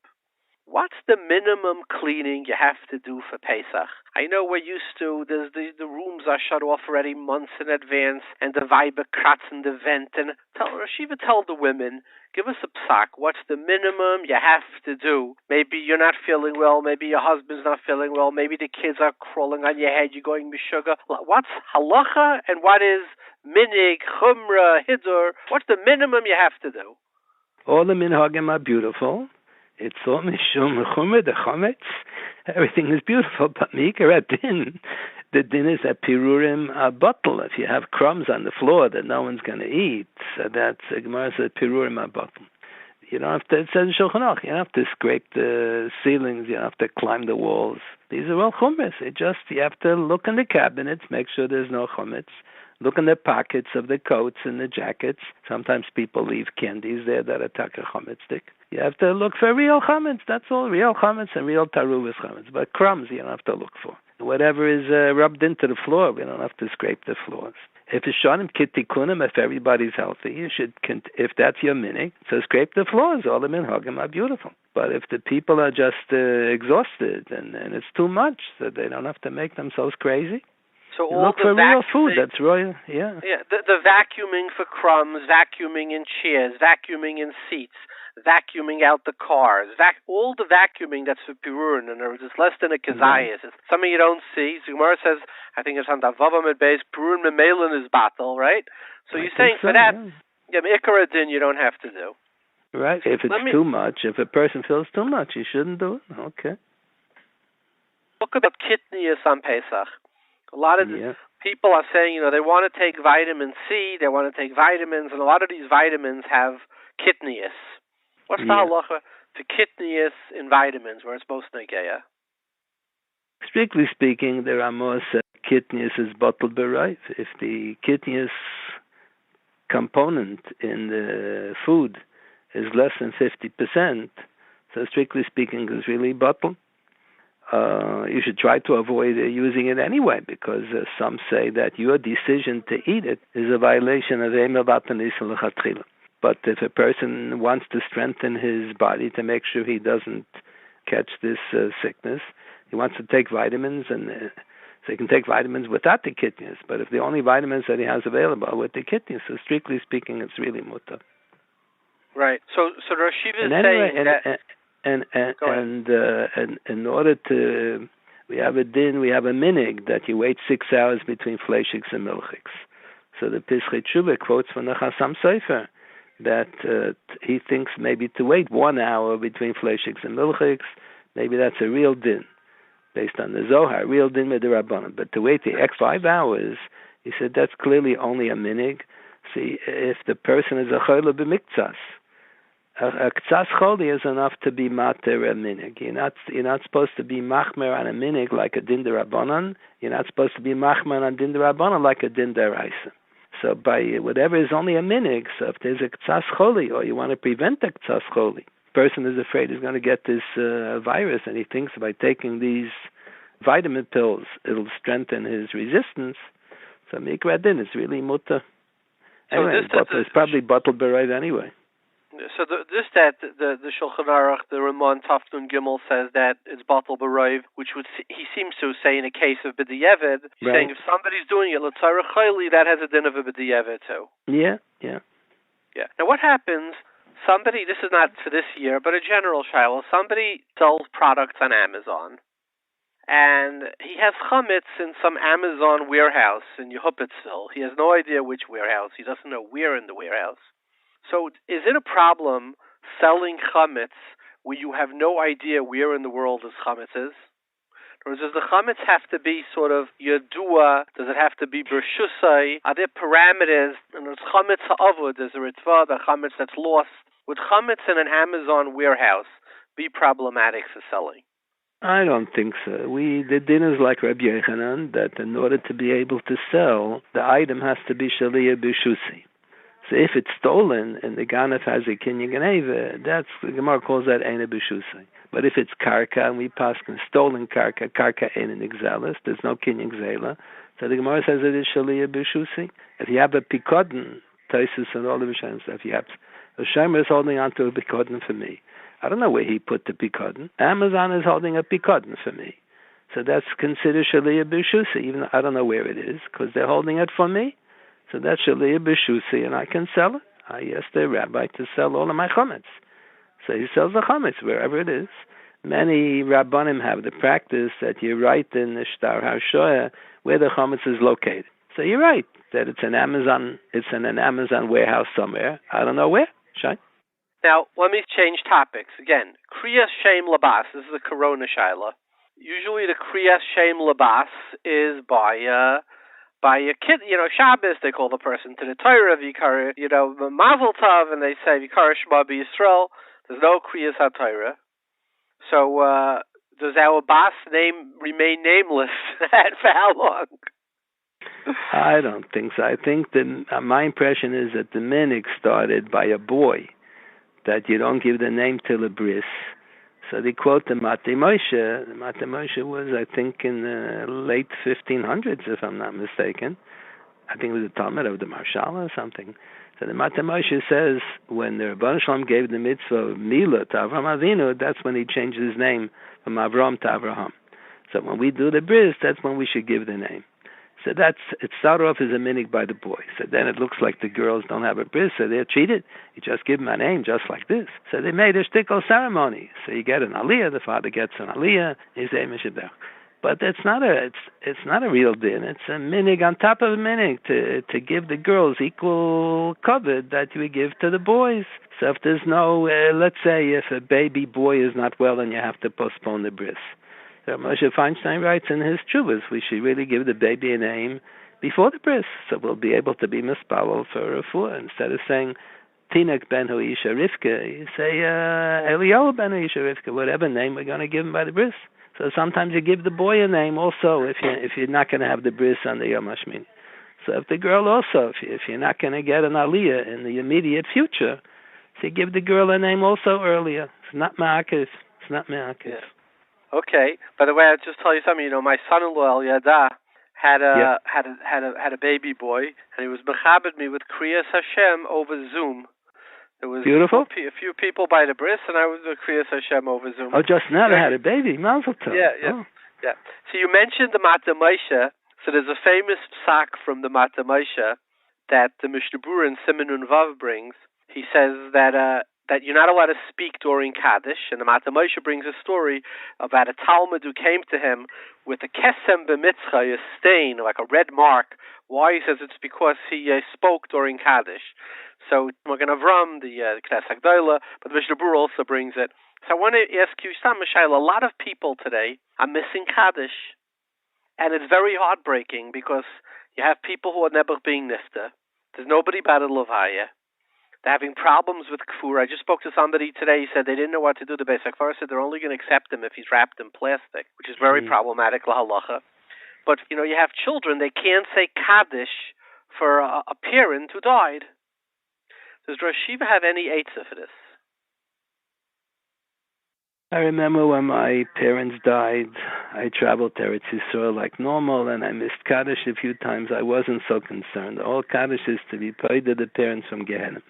What's the minimum cleaning you have to do for Pesach? I know we're used to, the rooms are shut off already months in advance, and the Weiber kratzen the vent. And Yeshiva tell the women, give us a psak. What's the minimum you have to do? Maybe you're not feeling well, maybe your husband's not feeling well, maybe the kids are crawling on your head, you're going mishuga. What's halacha and what is minig, chumrah, hidur? What's the minimum you have to do? All the minhagim are beautiful. It's all mishum chumer, the chometz. Everything is beautiful, but mikar din. The din is a pirurim a bottle. If you have crumbs on the floor that no one's going to eat, so that's a gemara says pirurim a bottle. You don't have to. It says in Shulchan Aruch, you don't have to scrape the ceilings. You don't have to climb the walls. These are all chumetz. You have to look in the cabinets, make sure there's no chometz. Look in the pockets of the coats and the jackets. Sometimes people leave candies there that are taka chometz stick. You have to look for real chametz. That's all, real chametz and real taruvas chametz. But crumbs you don't have to look for. Whatever is rubbed into the floor, we don't have to scrape the floors. If it's shonim kitikunim, if everybody's healthy, you should. If that's your minig, so scrape the floors. All the minhagim are beautiful. But if the people are just exhausted and it's too much, so they don't have to make themselves crazy. So all look for real food. That's royal. Yeah. Yeah. The vacuuming for crumbs, vacuuming in chairs, vacuuming in seats, vacuuming out the cars, all the vacuuming that's for pirurin, and it's less than a kazayas. It's something you don't see. So Gemara says, I think it's on the Vavam at base, pirurin memelin is battle, right? So you're saying for that, ikar din you don't have to do. Right. If it's too much, if a person feels too much, you shouldn't do it. Okay. Look about kidneys on Pesach. A lot of people are saying, they want to take vitamin C, they want to take vitamins, and a lot of these vitamins have kidneys. What's the halacha to kidneys in vitamins, where it's most negeya? Strictly speaking, there are more kidneys is bottled b'rayv. If the kidneys component in the food is less than 50%, so strictly speaking, it's really bottled. You should try to avoid using it anyway, because some say that your decision to eat it is a violation of Eimel Batanis L'Chatchila. But if a person wants to strengthen his body to make sure he doesn't catch this sickness, he wants to take vitamins, and so he can take vitamins without the kidneys. But if the only vitamins that he has available are with the kidneys, so strictly speaking, it's really mutar. Right. So Rosh Yeshiva is saying that. And in order to, we have a minig that you wait 6 hours between fleishiks and milchiks. So the Pesach Tshuva quotes from the Chassam Sofer that he thinks maybe to wait 1 hour between fleishiks and milchiks, maybe that's a real din, based on the Zohar, real din with the Rabbanim. But to wait the next 5 hours, he said that's clearly only a minig. See, if the person is a chayla b'miktsas, A ktsas choli is enough to be mater a minig. You're not supposed to be machmer on a minig like a din derabanan. You're not supposed to be machmer on din derabanan like a din deraisa. So by whatever is only a minig, so if there's a ktsas choli, or you want to prevent a ktsas choli, person is afraid he's going to get this virus, and he thinks by taking these vitamin pills it'll strengthen his resistance. So mikra din is really mutter. Anyway, it's probably bottled right anyway. So the Shulchan Aruch, the Ramon Tafnun Gimel says that it's bottled b'roiv, which he seems to say in a case of b'di'evid, saying if somebody's doing it l'tzara chayli, that has a din of a b'di'evid too. Yeah. Now what happens? Somebody, this is not for this year, but a general shiloh, somebody sells products on Amazon, and he has chametz in some Amazon warehouse in Yehupitzville. He has no idea which warehouse. He doesn't know where in the warehouse. So is it a problem selling chametz where you have no idea where in the world this chametz is? Or does the chametz have to be sort of yadua? Does it have to be bershusai? Are there parameters? And there's chametz ha'avud, there's a ritva, the chametz that's lost. Would chametz in an Amazon warehouse be problematic for selling? I don't think so. The din is like Rabbi Elchonon, that in order to be able to sell, the item has to be shaliyah b'shusi. So if it's stolen and the ganef has a kinyan ganeva, that's the Gemara calls that eina b'shusi. But if it's karka and we pass stolen karka ein in exalis, there's no kinyan gzela. So the Gemara says it is shaliyah b'shusi. If you have a pikodin, Taisus and all the Rishonim stuff, you have a shemer is holding onto a pikodin for me. I don't know where he put the pikodin. Amazon is holding a pikodin for me. So that's considered shaliyah b'shusi, even though I don't know where it is, because they're holding it for me. So that's shaliyah b'shusi, and I can sell it. I asked the rabbi to sell all of my chametz. So he sells the chametz wherever it is. Many rabbanim have the practice that you write in the shtar hashoya where the chametz is located. So you're right that it's in an Amazon warehouse somewhere. I don't know where. Shai. Now, let me change topics. Again, Kriyas Shem Labas, this is the Corona Shaila. Usually the Kriyas Shem Labas is by a kid, Shabbos, they call the person to the Torah, Vikar, Mazel Tov, and they say Vikar Shema B'Yisrael. There's no Kriyas HaTorah. So, does our Bas name remain nameless? And for how long? I don't think so. I think that my impression is that the minig started by a boy, that you don't give the name till a bris. So they quote the Matei Moshe. The Matei Moshe was, I think, in the late 1500s, if I'm not mistaken. I think it was the Talmud of the Marshal or something. So the Matei Moshe says when the Rebbeinu Shalom gave the mitzvah of Mila to Avraham Avinu, that's when he changed his name from Avram to Avraham. So when we do the bris, that's when we should give the name. So it started off as a minig by the boy. So then it looks like the girls don't have a bris, so they're cheated. You just give them a name just like this. So they made a shtickle ceremony. So you get an aliyah, the father gets an aliyah, he's a mishabech. But it's not a real din. It's a minig on top of a minig to give the girls equal kavod that we give to the boys. So if there's no, let's say if a baby boy is not well and you have to postpone the bris. So Moshe Feinstein writes in his Chuvas, we should really give the baby a name before the bris, so we'll be able to be mispawel for refuah. Instead of saying Tinek ben Huisha Rivka, you say Eliyahu ben Huisha Rivka, whatever name we're going to give him by the bris. So sometimes you give the boy a name also if you're not going to have the bris on the Yom HaShmini. So if the girl also, if you're not going to get an aliyah in the immediate future, so you give the girl a name also earlier. It's not ma'akiv. Yeah. Okay. By the way, I'll just tell you something. My son-in-law Eliada had a baby boy, and he was mechabed me with Kriyas Hashem over Zoom. There was beautiful. A few people by the bris, and I was with Kriyas Hashem over Zoom. Oh, just now they had a baby. Mazel tov. Yeah. Yeah. So you mentioned the Matei Moshe. So there's a famous psak from the Matei Moshe that the Mishnah Berurah in Siman Nun Vav brings. He says that you're not allowed to speak during Kaddish, and the Matei Moshe brings a story about a Talmud who came to him with a kesem b'mitzcha, a stain, like a red mark. Why? He says it's because he spoke during Kaddish. So Magen Avram, the Knesset Gdola, but the Mishnah Berurah also brings it. So I want to ask you, Stam Mishael, a lot of people today are missing Kaddish, and it's very heartbreaking because you have people who are never being nifta. There's nobody bad at Levaya. They're having problems with kfur. I just spoke to somebody today. He said they didn't know what to do. The Beis HaKfar said they're only going to accept him if he's wrapped in plastic, which is very problematic, la halacha. But, you have children, they can't say Kaddish for a parent who died. Does Rosh Yeshiva have any eitzah for this? I remember when my parents died, I traveled to Eretz Yisrael like normal, and I missed Kaddish a few times. I wasn't so concerned. All Kaddish is to be paid to the parents from Gehenna.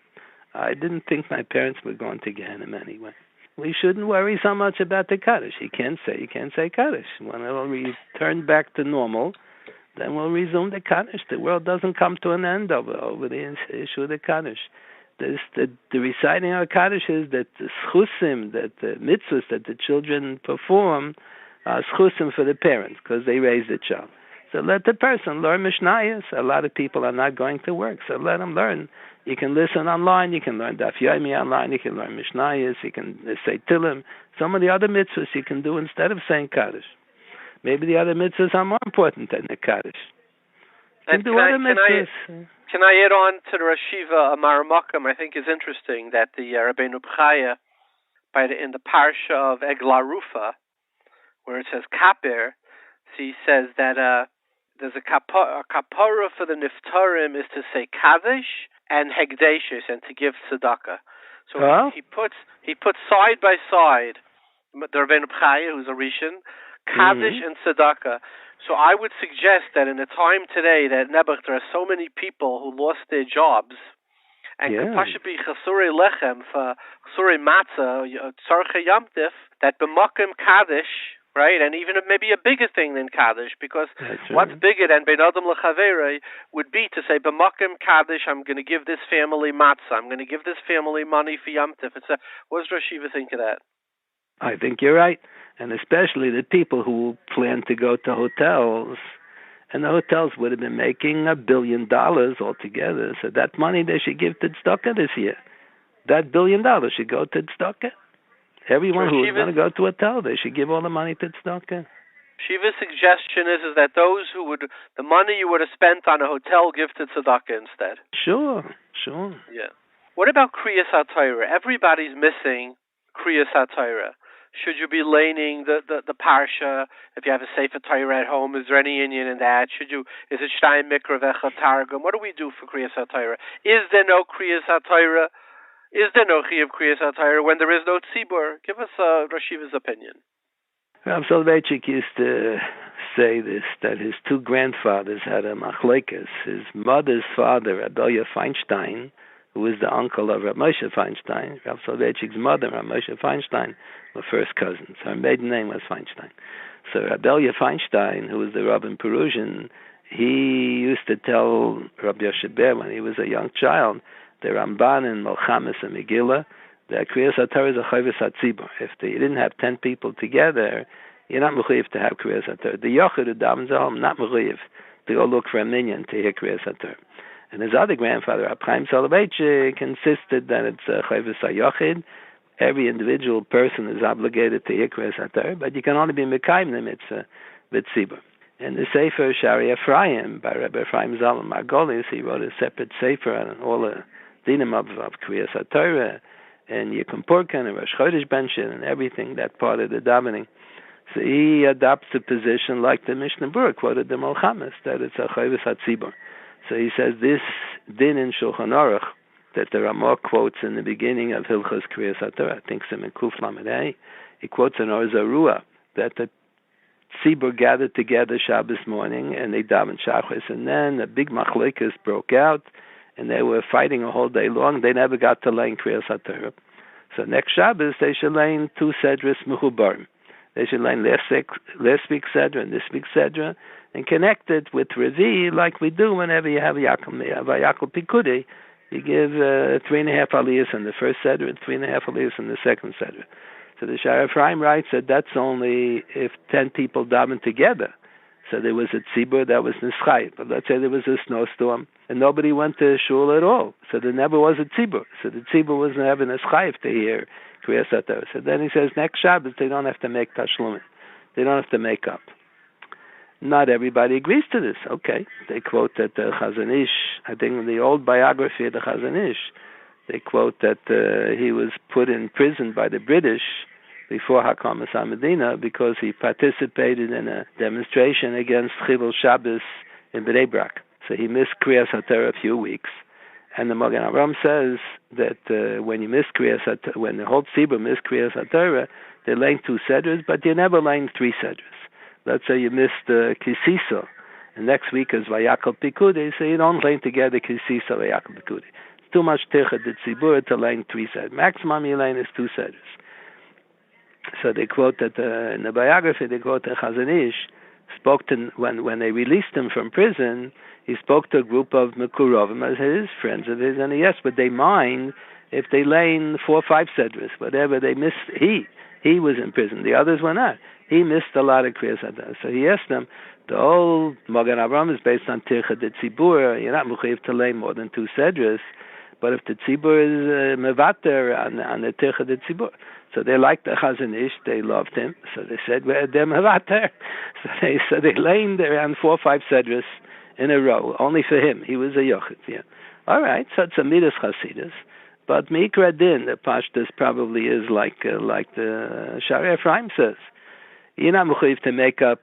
I didn't think my parents were going to Gehenna anyway. We shouldn't worry so much about the Kaddish. You can't say Kaddish. When it will return back to normal, then we'll resume the Kaddish. The world doesn't come to an end over the issue of the Kaddish. The reciting of Kaddish is that the schusim, that the mitzvahs that the children perform are schusim for the parents because they raised the child. So let the person learn Mishnayos. A lot of people are not going to work, so let them learn. You can listen online, you can learn Daf Yomi online, you can learn Mishnayos, you can say Tillim. Some of the other mitzvahs you can do instead of saying Kaddish. Maybe the other mitzvahs are more important than the Kaddish. Can I add on to the Rosh Yeshiva Maramakim? I think is interesting that the Rabeinu B'chaya, in the parsha of Egla Rufa, where it says Kaper, he says that there's a kapara for the niftarim is to say Kaddish and Hegdeshes and to give tzedakah. So he puts side by side the Rabeinu B'chaya, who's a Rishon, Kaddish and tzedakah. So I would suggest that in a time today that Nebuch, there are so many people who lost their jobs and could possibly chasure lechem for chasure matzah, tzarche yamtif, that b'makim Kaddish, right, and even maybe a bigger thing than Kaddish, because what's bigger than ben adam lechaverei would be to say b'makim Kaddish, I'm going to give this family matzah, I'm going to give this family money for yamtif. What does Rosh Yeshiva think of that? I think you're right. And especially the people who plan to go to hotels, and the hotels would have been making $1 billion altogether. So that money they should give to tzedakah this year. That $1 billion should go to tzedakah. Everyone who is going to go to a hotel, they should give all the money to tzedakah. Shiva's suggestion is that those the money you would have spent on a hotel, give to tzedakah instead. Sure. Yeah. What about Kriyas HaTorah? Everybody's missing Kriyas HaTorah. Should you be laning the parsha if you have a Sefer Torah at home? Is there any Indian in that? Is it Shtayim Mikra Vecha Targum? What do we do for Kriyas HaTorah? Is there no Kriyas HaTorah? Is there no Chiyuv Kriyas HaTorah when there is no tzibur? Give us Rosh Yeshiva's opinion. Rav Soloveitchik used to say this, that his two grandfathers had a machlekes. His mother's father, Rabbi Feinstein, who was the uncle of Rav Moshe Feinstein. Rav Soloveitchik's mother, Rav Moshe Feinstein, were first cousins. Her maiden name was Feinstein. So Rabbi Feinstein, who was the Rav in Perusian, he used to tell Rabbi Yoshe when he was a young child, the Ramban in Melchames and Megillah, that Kriyas HaTorah is a chayvus hatzibur. If you didn't have 10 people together, you're not mechuyev to have Kriyas HaTorah. The Yochid who davens at home, not mechuyev to go look for a minyan to hear Kriyas HaTorah. And his other grandfather, Reb Chaim Soloveitchik, insisted that it's a chayvus hayochid. Every individual person is obligated to hear Kriyas HaTorah, but you can only be mekayim the mitzvah b'tzibur. And the Sefer Shari Ephraim by Rabbi Ephraim Zalman Margolis, he wrote a separate Sefer on all the dinim of Kriyas HaTorah and Yikum Purkan and Rosh Chodesh Benshin and everything, that part of the davening. So he adopts a position like the Mishnah Berurah quoted the Melchames, that it's a chayvus hatzibur. So he says this din in Shulchan Aruch that the Ramah quotes in the beginning of Hilchos Kriyas HaTorah, I think Siman Kuf Lamed Hey, he quotes in Or Zarua that the Tzibur gathered together Shabbos morning and they davened Shachris, and then a big machlekes broke out and they were fighting a whole day long. They never got to learn Kriyas HaTorah. So next Shabbos they should learn 2 Sedras Mechubarim. They should learn last week's Sedra and this week's Sedra and connect it with Revi like we do whenever you have a Yaakov Pikudi. You give 3.5 aliyahs in the first Sedra and 3.5 aliyahs in the second Sedra. So the Shari Ephraim writes that that's only if 10 people daven together. So there was a tzibur that was nischayit. But let's say there was a snowstorm and nobody went to shul at all. So there never was a tzibur. So the tzibur was never nischayit to hear Kriyas HaTorah. So then he says next Shabbos they don't have to make tashlumin. They don't have to make up. Not everybody agrees to this. Okay. They quote that the Chazon Ish, I think in the old biography of the Chazon Ish, They quote that he was put in prison by the British before Hakamas HaMedina because he participated in a demonstration against Chilul Shabbos in Bnei Brak. So he missed Kriyas HaTorah a few weeks. And the Magen Avraham says that when you miss Kriyas HaTorah, when the whole tzibur miss Kriyas HaTorah, they learn 2 seders, but you never learn 3 seders. Let's say you missed Kisisa, and next week is Vayakal Pikudi, so you don't learn together Kisisa Vayakal Pikudi. It's too much Tichad Tzibur to learn 3 seders. Maximum you learn is 2 seders. So they quote that in the biography, they quote that Chazon Ish spoke to, when they released him from prison, he spoke to a group of Mekurovim as his friends of his, and yes, but they mind if they learn 4 or 5 seders, whatever they missed. He was in prison, the others were not. He missed a lot of Kriyas HaTorah. So he asked them, the whole Magen Avraham is based on Tircha de Tzibur. You're not mechuyev to learn more than 2 seders, but if the Tzibur is mevater on the Tircha de Tzibur. So they liked the Chazon Ish, they loved him, so they said, we're them mevater. So they learned around 4 or 5 seders in a row, only for him. He was a yochid. Yeah. All right, so it's a midas chasidus. But Mikra Din, the Pashtus probably is like the Shari Ephraim says. You're not mechuyev to make up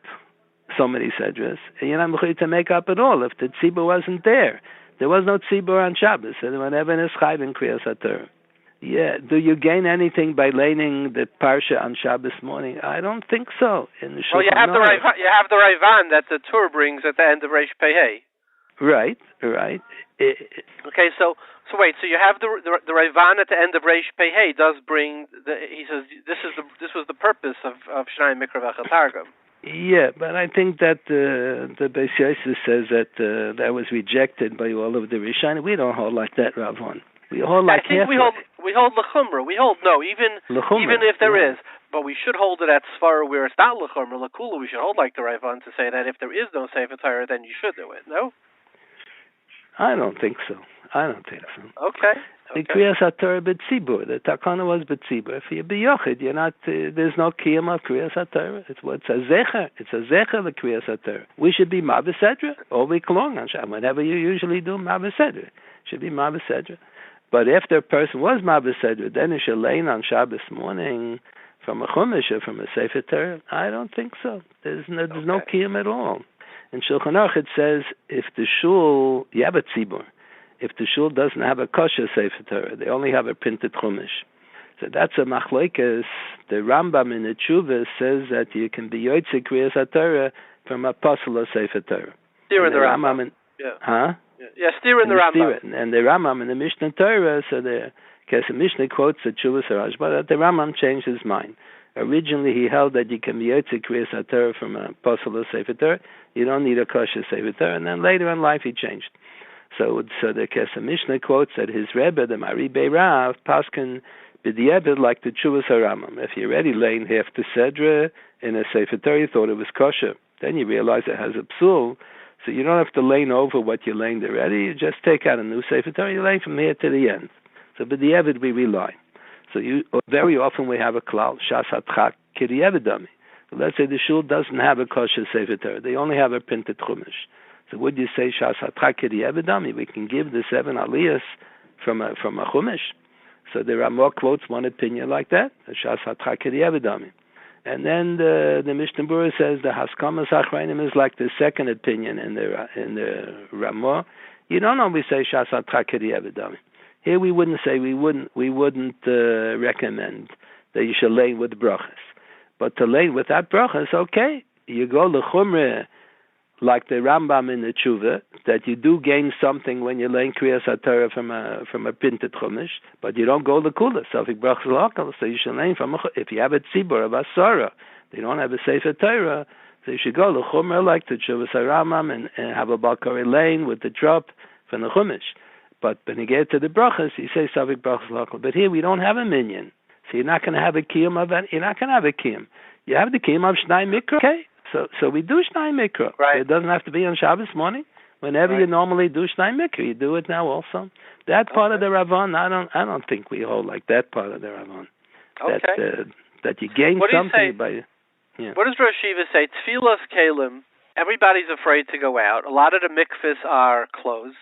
so many sedras, and you're not mechuyev to make up at all if the tzibur wasn't there. There was no tzibur on Shabbos, and whenever is chayv in Kriyas HaTorah. Yeah, do you gain anything by learning the parsha on Shabbos morning? I don't think so. Well, you have the Raivan that the Torah brings at the end of Reish Pei. Right. Okay, so wait, so you have the Raivan at the end of Reish Pei does bring he says this was the purpose of Shnai Mikra V'Chatargum. Yeah, but I think that the Beis Yosef says that that was rejected by all of the Rishonim. We don't hold like that, Ravon. We hold like I think we hold L'chumra. We hold even if there is, but we should hold it at Sfara where it's not L'chumra. L'kula, we should hold like the Raivan to say that if there is no Sefer Torah, then you should do it. No. I don't think so. Okay. The Kriyas HaTorah b'tzibur. The takana was b'tzibur. If you're b'yochid, you're not. There's no kiyum of Kriyas HaTorah. It's a zecher. It's a zecher the Kriyas HaTorah. We should be ma b'sedra all week long on Shabbos. Whenever you usually do ma b'sedra, should be ma b'sedra. But if the person was ma b'sedra, then he should learn on Shabbos morning from a chumash or from a Sefer Torah. I don't think so. There's no kiyum at all. In Shulchan Aruch it says if the shul, you have a tzibur, if the shul doesn't have a kosher Sefer Torah, they only have a printed chumash. So that's a machlokes. The Rambam in the Tshuva says that you can be yotze Kriyas HaTorah from a apostle of Sefer Torah. Steer in the Rambam. Yeah, steer in the Rambam. And the Rambam in the Mishnah Torah, so the Mishnah quotes the Tshuva Saraj, but the Rambam changed his mind. Originally, he held that you can be yotze Kriyas HaTorah from an apostle of Sefer Torah. You don't need a kosher Sefer Torah. And then later in life, he changed. So the Kesef Mishnah quotes that his Rebbe, the Mari Beirav, Paskin b'di'eved like the Tshuvas HaRambam. If you already laying half the Sedra in a Sefer Torah, you thought it was kosher. Then you realize it has a psul, so you don't have to lane over what you laned already. You just take out a new Sefer Torah, you lane from here to the end. So b'di'eved we rely. So very often we have a klal, Shas HaTchak K'di'evedami. Let's say the shul doesn't have a kosher Sefer Torah. They only have a printed chumash. So would you say Shas HaTchak K'di'evedami? We can give the 7 aliyahs from a chumash. So there are more quotes, one opinion like that, Shas HaTchak K'di'evedami. And then the Mishnah Berurah says the Haskamas Achrayim is like the second opinion in the Ramah. You don't always say Shas HaTchak K'di'evedami. Here we wouldn't recommend that you should lay with brachas. But to lay without brachas, okay. You go l'chumre like the Rambam in the Tshuva, that you do gain something when you lay Kriyas HaTorah from a printed chumash, but you don't go l'kula. So if brachas l'akal, so you should lay from if you have a tzibur of asara, they don't have a Sefer Torah, so you should go l'chumre like the Tshuva Saramam and have a bakari lane with the drop from the chumash. But when you get to the brachas, you say Savik brachas l'akal. But here we don't have a minyan. So you're not going to have a kiyum of that. You're not going to have a kiyum. You have the kiyum of Shnai Mikra. Okay, so we do Shnai Mikra. Right. It doesn't have to be on Shabbos morning. Whenever you normally do Shnai Mikra, you do it now also. That part of the Ravon, I don't think we hold like that part of the Ravon. Okay. That you gain something by. Yeah. What does Rosh Yeshiva say? Tfilas Kalim. Everybody's afraid to go out. A lot of the mikvahs are closed.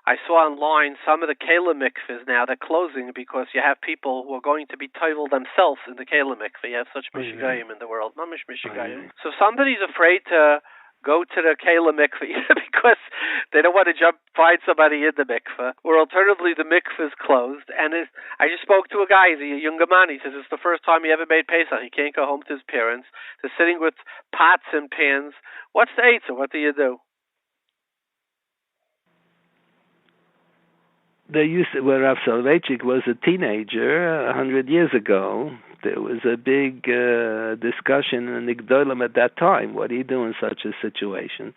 I saw online some of the Kela mikvahs now, they're closing because you have people who are going to be toivel themselves in the Kela mikvah. You have such mishigayim in the world. Mamish mishigayim. So if somebody's afraid to go to the Kela mikvah because they don't want to find somebody in the mikvah, or alternatively the mikvah is closed. And I just spoke to a guy, he's a younger man, he says it's the first time he ever made Pesach. He can't go home to his parents. They're sitting with pots and pans. What's the eitzah? What do you do? They used to, when Rav Soloveitchik was a teenager 100 years ago, there was a big discussion in the Gdolim at that time. What do you do in such a situation?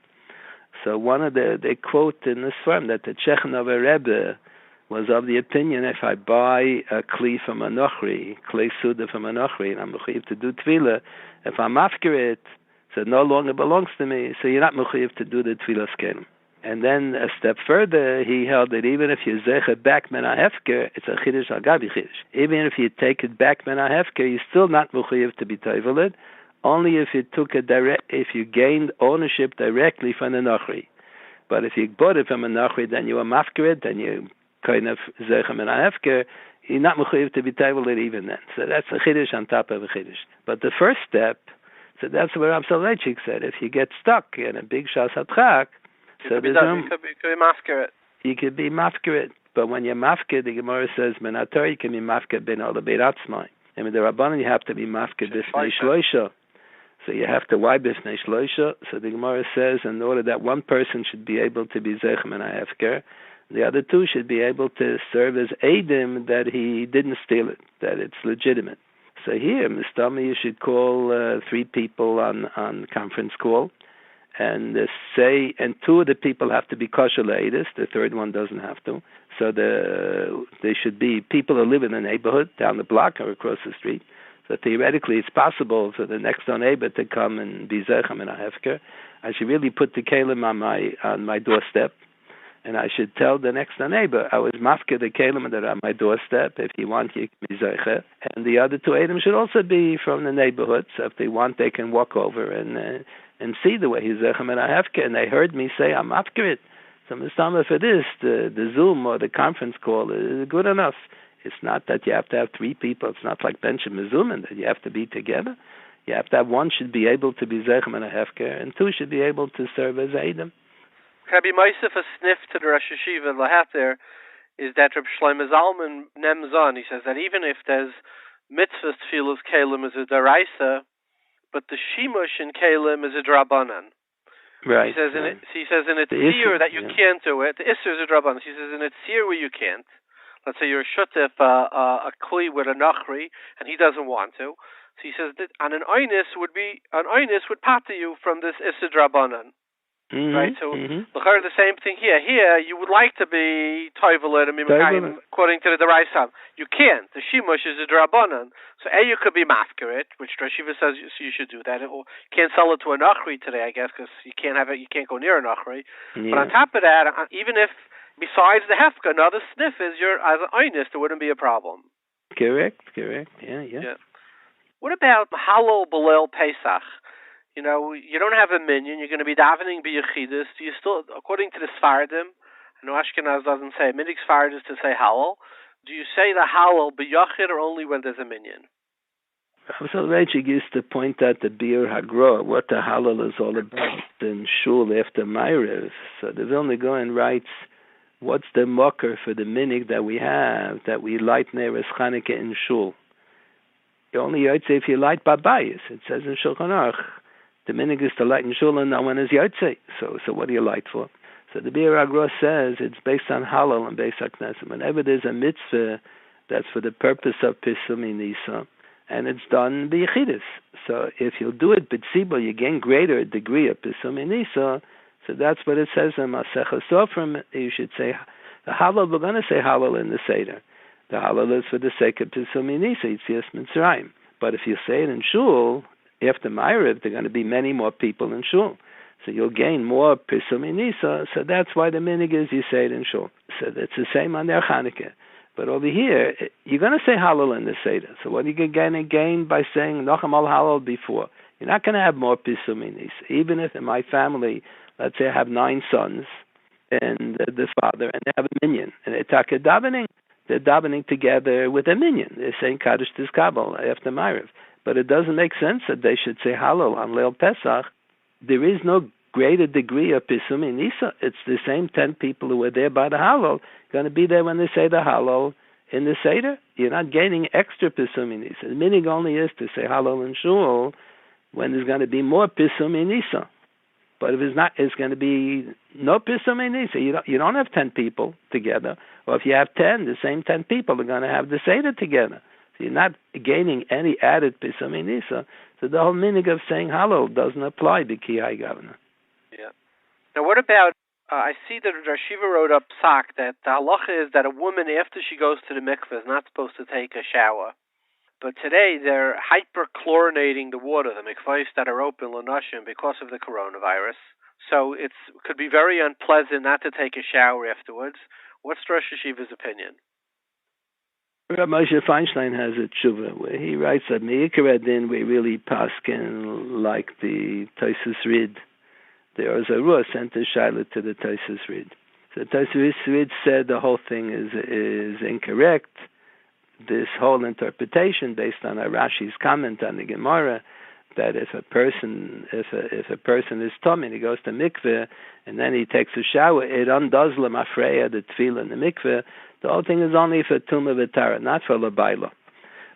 So they quote in the Swarm that the Chechnover Rebbe was of the opinion, if I buy a kli from a nochri, kli suda from a nochri, and I'm mechuyev to do tefillah, if I'm after it, so it no longer belongs to me, so you're not mechuyev to do the tefillah skelim. And then a step further, he held that even if you zech it back mena hefker, it's a chiddush al gabi chiddush. Even if you take it back mena hefker, you're still not mechuyev to be toiveled. Only if you took it if you gained ownership directly from the nochri. But if you bought it from a nochri, then you were mafker, then you kind of zech mena hefker. You're not mechuyev to be toiveled even then. So that's a chiddush on top of a chiddush. But the first step, so that's where Rav Soloveitchik said, if you get stuck in a big shas hatchak, so you could be mafker. You could be mafker, but when you're mafker, the Gemara says, "Menator you can be mafker ben all the beiratzmai." And with the Rabbanan, you have to be mafker b'fnei shloisha. So you have to why b'fnei shloisha. So the Gemara says, in order that one person should be able to be zeichem and hefker, the other two should be able to serve as eidim that he didn't steal it, that it's legitimate. So here, Mr. you should call 3 people on conference call. And and 2 of the people have to be kosher leidus. The third one doesn't have to. So they should be people who live in the neighborhood down the block or across the street. So theoretically, it's possible for the next door neighbor to come and be zechem and a hefker. I should really put the kelim on my doorstep, and I should tell the next door neighbor I was mafker the kelim that are on my doorstep. If you want, you can be zecher. And the other 2 items should also be from the neighborhood. So if they want, they can walk over and see the way he's zechem and a hefker. And they heard me say I'm after it. So Mr. for this, the Zoom or the conference call is good enough. It's not that you have to have 3 people. It's not like Benjamin Zuman that you have to be together. You have to have 1 should be able to be zechem and a hefker, and 2 should be able to serve as eidim. Rabbi Meisef, a sniff to the Rosh Yeshiva Lahater is that Rabbi Shlomo Zalman nems on. He says that even if there's mitzvahs tefillas kelim is a daraisa, but the shimush in kelim is a drabanan. Right. He says in a tzir that you can't do it. The isser is a drabanan. He says in a tzir where you can't. Let's say you're a shutef a kli with a nachri and he doesn't want to. So he says that an oynis would pater you from this isser drabanan. Mm-hmm, right, so the same thing here. Here, you would like to be toivelet and mimikayim according to the Raisam. You can't. The shimush is a drabanan. So you could be mafkarit, which Yeshiva says you should do that. Or can't sell it to a nachri today, I guess, because you can't have it. You can't go near a nachri. Yeah. But on top of that, even if besides the hefka, another sniff is as an oynis, there wouldn't be a problem. Correct. Yeah. What about Halal Belel Pesach? You know, you don't have a minyan. You're going to be davening b'yechidus. Do you still, according to the Sfardim, I know Ashkenaz doesn't say, Minig Sfard is to say halal. Do you say the halal b'yachid or only when there's a minyan? So Rachel used to point out the Bir Hagra, what the halal is all about in Shul after Ma'ariv. So the Vilna Gaon writes, what's the mocker for the minig that we have, that we light Neres Chanukah in Shul? You only yotze if you light Babayis. It says in Shulchan Aruch, the minig is to light in Shul and no one is yotze. So what do you light for? So the Bir Hagra says it's based on halal and based on knesset. Whenever there's a mitzvah that's for the purpose of Pisum Nisa, and it's done b'yechidus. So if you'll do it b'tzibur, you gain greater degree of Pisum Nisa. So that's what it says in Masechah Sofrim. You should say the halal. We're going to say halal in the Seder. The halal is for the sake of Pisum Nisa, Yitzias Mitzrayim. But if you say it in Shul, after Ma'ariv, there are going to be many more people in Shul. So you'll gain more Pisum Nisa. So that's why the minig is you say it in Shul. So that's the same on their Chanukah. But over here, you're going to say halal in the Seder. So what are you going to gain by saying Nochem al halal before? You're not going to have more Pisum Nisa. Even if in my family, let's say I have 9 sons, and the father, and they have a minyan, and they talk a davening. They're davening together with a minyan. They're saying Kaddish Tizkabel after Ma'ariv. But it doesn't make sense that they should say Hallel on Leil Pesach. There is no greater degree of Pisumi Nisa. It's the same 10 people who were there by the Hallel going to be there when they say the Hallel in the Seder. You're not gaining extra Pisumi Nisa. The minig only is to say Hallel in Shul when there's going to be more Pisumi Nisa. But if it's not, it's going to be no Pisumi Nisa. You don't have 10 people together. Or if you have 10, the same 10 people are going to have the Seder together. So you're not gaining any added Pisumi Nisa. So the whole minig of saying Hallel doesn't apply to Kihai Governor. Yeah. Now what about, I see that Yeshiva wrote up Pesach that the halacha is that a woman, after she goes to the mikveh, is not supposed to take a shower. But today they're hyperchlorinating the water, the mikvahs that are open l'nashim because of the coronavirus. So it could be very unpleasant not to take a shower afterwards. What's Rosh Yeshiva's opinion? Rabbi Moshe Feinstein has a tshuva where he writes that Me'ikar Adin we really paskin like the Tosis Rid. There was a Ruah sent a Shaila to the Tosis Rid. So Tosis Rid said the whole thing is incorrect. This whole interpretation based on Rashi's comment on the Gemara that if a person is tummy and he goes to mikveh and then he takes a shower, it undoes l'mafreya the tefillah in the mikveh. The whole thing is only for tumah v'tara, not for l'bayla.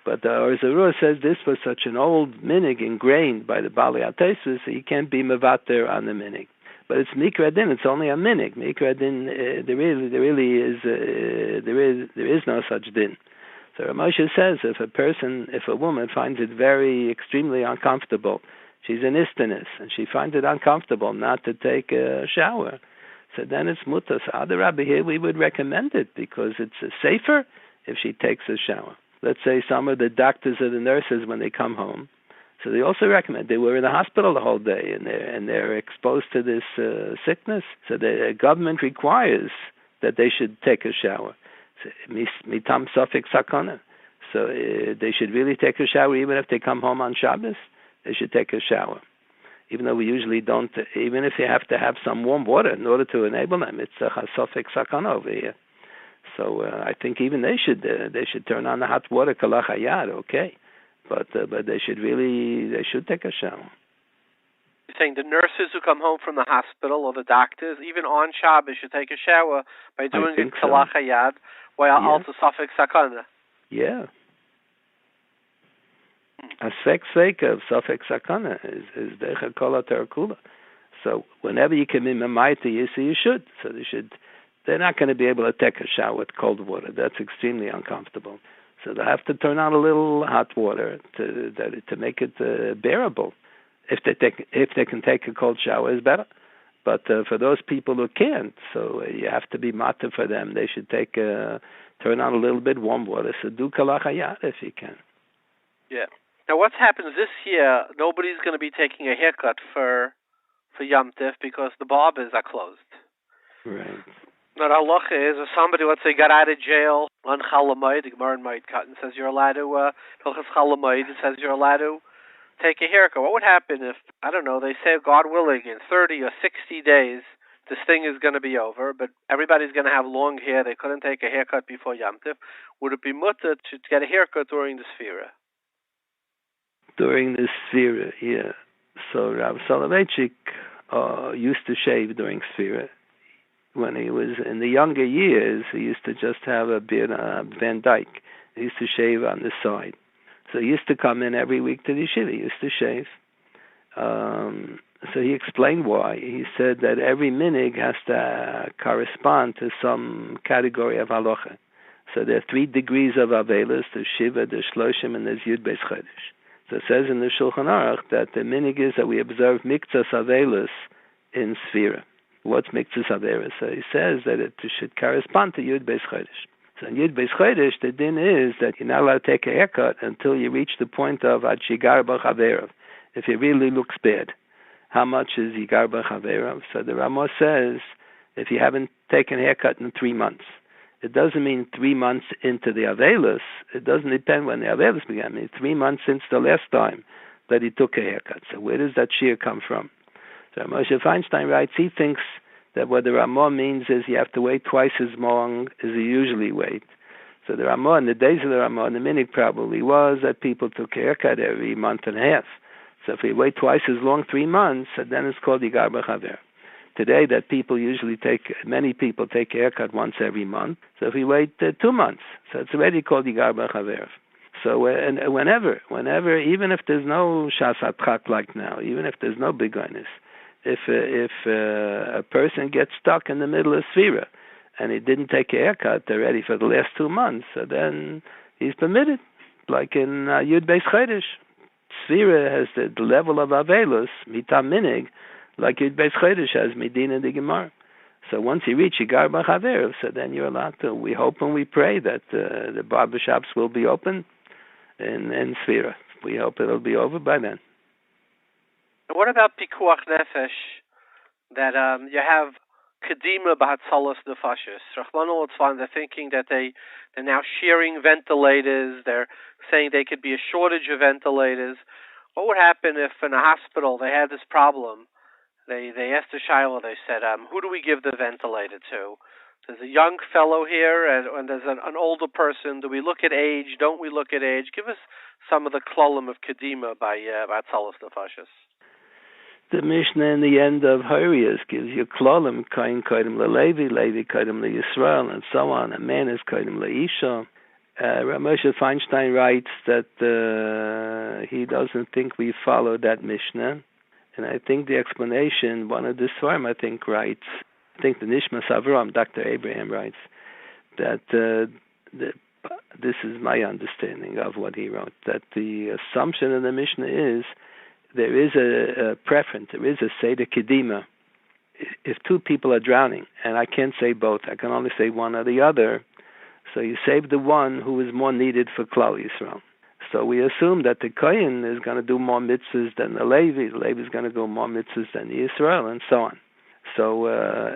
But the Orzarua says this was such an old minig ingrained by the Bali Atesus, so he can't be mevater on the minig. But it's mikra din. It's only a minig. Mikra din. There is no such din. So Ramosha says if a woman finds it very extremely uncomfortable, she's an istanis, and she finds it uncomfortable not to take a shower, so then it's mutas. Other Rabbi here we would recommend it because it's safer if she takes a shower. Let's say some of the doctors or the nurses when they come home, so they also recommend. They were in the hospital the whole day and they're exposed to this sickness. So the government requires that they should take a shower. Mitam Sofik Sakana. So they should really take a shower even if they come home on Shabbos. They should take a shower. Even though we usually don't, even if you have to have some warm water in order to enable them, it's a Sofik Sakana over here. So I think even they should turn on the hot water kalachayad, okay, but they should take a shower. You're saying the nurses who come home from the hospital or the doctors, even on Shabbos, should take a shower by doing it kalachayad, while also safek sakana. Yeah. A sake of safek sakana is decha kola terakula. So whenever you come in Mamaita, you should. So they're not going to be able to take a shower with cold water. That's extremely uncomfortable. So they have to turn on a little hot water to make it bearable. If they can take a cold shower, is better. But for those people who can't, so you have to be matter for them. They should turn on a little bit warm water. So do kalachayat if you can. Yeah. Now, what's happened this year? Nobody's going to be taking a haircut for Yom Tif because the barbers are closed. Right. Now, the halacha is if somebody, let's say, got out of jail on Chalamayid, the Gemara in Moed Katan says you're allowed to, Hilchas Chalamayid says you're allowed to take a haircut. What would happen if, I don't know, they say, God willing, in 30 or 60 days, this thing is going to be over, but everybody's going to have long hair. They couldn't take a haircut before Yom Tif. Would it be mutter to get a haircut during the Sfira? During the Sfira, yeah. So Rav Soloveitchik used to shave during Sfira. When he was in the younger years, he used to just have a beard, Van Dyke. He used to shave on the side. So he used to come in every week to the yeshiva. He used to shave. So he explained why. He said that every minig has to correspond to some category of halacha. So there are 3 degrees of Avelis, the Shiva, the Shloshim, and there's Yud Beis Chodesh. So it says in the Shulchan Aruch that the minig is that we observe Miktzas Avelis in Sfira. What's Miktzas Avelis? So he says that it should correspond to Yud Beis Chodesh. So in Yud Beis Chodesh, the din is that you're not allowed to take a haircut until you reach the point of Ad Shigar B'Chaverav. If it really looks bad. How much is Yigar B'Chaverav? So the Ramah says, if you haven't taken a haircut in 3 months, it doesn't mean 3 months into the Avelis. It doesn't depend when the Avelis began. I mean 3 months since the last time that he took a haircut. So where does that shear come from? So Moshe Feinstein writes, he thinks that what the Ramah means is you have to wait twice as long as you usually wait. So the Ramah, in the days of the Ramah, the minig probably was that people took a haircut every month and a half. So if we wait twice as long, 3 months, then it's called Yigar B'Chaver. Today, that many people take a haircut once every month. So if we wait 2 months, so it's already called Yigar B'Chaver. So whenever, even if there's no Shas Atchak like now, even if there's no Begonis, if a person gets stuck in the middle of Sfira and he didn't take a haircut already for the last 2 months, so then he's permitted, like in Yud Beis Chodesh. Sfira has the level of Avelus, Mitam Minig, like Yud Beis Chodesh has Medina de Gemara. So once you reach Yigar B'Chaver, so then you're allowed to. We hope and we pray that the barbershops will be open in Sfira. We hope it'll be over by then. What about Pikuach Nefesh, that you have Kedima B'Hatzalas Nefashis? Rachmana litzlan, they're thinking that they're now sharing ventilators. They're saying they could be a shortage of ventilators. What would happen if in a hospital they had this problem? They asked the Shiloh, they said, who do we give the ventilator to? There's a young fellow here, and there's an older person. Do we look at age? Don't we look at age? Give us some of the klolim of Kedima by Atzalas Nefashis. The Mishnah in the end of Horius gives you klolim, Kain Kodim LeLevi, Levi Kodim LeYisrael, and so on. A man is Kodim LeIsha. Moshe Feinstein writes that he doesn't think we follow that Mishnah. And I think the explanation, one of the Svarim, writes, I think the Nishmas Avram, Dr. Abraham writes, that this is my understanding of what he wrote, that the assumption in the Mishnah is there is a preference, there is a Seder Kedima. If 2 people are drowning, and I can't say both, I can only say one or the other, so you save the one who is more needed for Klal Yisrael. So we assume that the Kohen is going to do more mitzvahs than the Levi is going to do more mitzvahs than the Yisrael, and so on. So,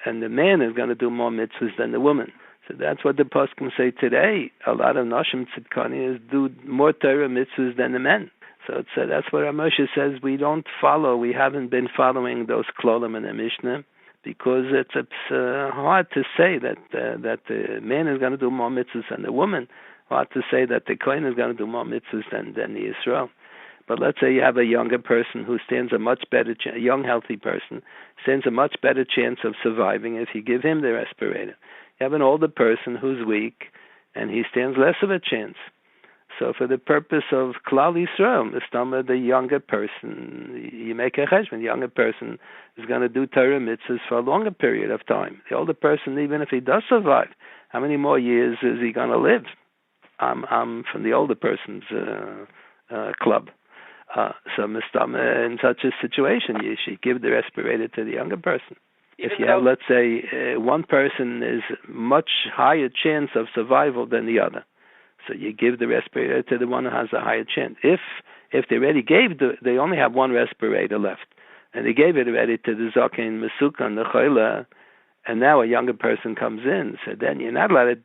and the man is going to do more mitzvahs than the woman. So that's what the Posek say today. A lot of Noshim Tzidkanias do more Torah mitzvahs than the men. So that's what Moshe says. We haven't been following those klolim in the Mishnah, because it's hard to say that the man is going to do more mitzvahs than the woman. Hard to say that the Kohen is going to do more mitzvahs than the Yisrael. But let's say you have a younger person who stands a much better a young healthy person stands a much better chance of surviving if you give him the respirator. You have an older person who's weak, and he stands less of a chance. So for the purpose of Klal Yisrael, the younger person, you make a cheshbon. The younger person is going to do Torah mitzvahs for a longer period of time. The older person, even if he does survive, how many more years is he going to live? I'm from the older person's club. So in such a situation, you should give the respirator to the younger person. If you have, let's say, one person is much higher chance of survival than the other, so you give the respirator to the one who has a higher chance. If they already they only have one respirator left, and they gave it already to the Zaken, Mesukan, the Choila, and now a younger person comes in, so then you're not allowed to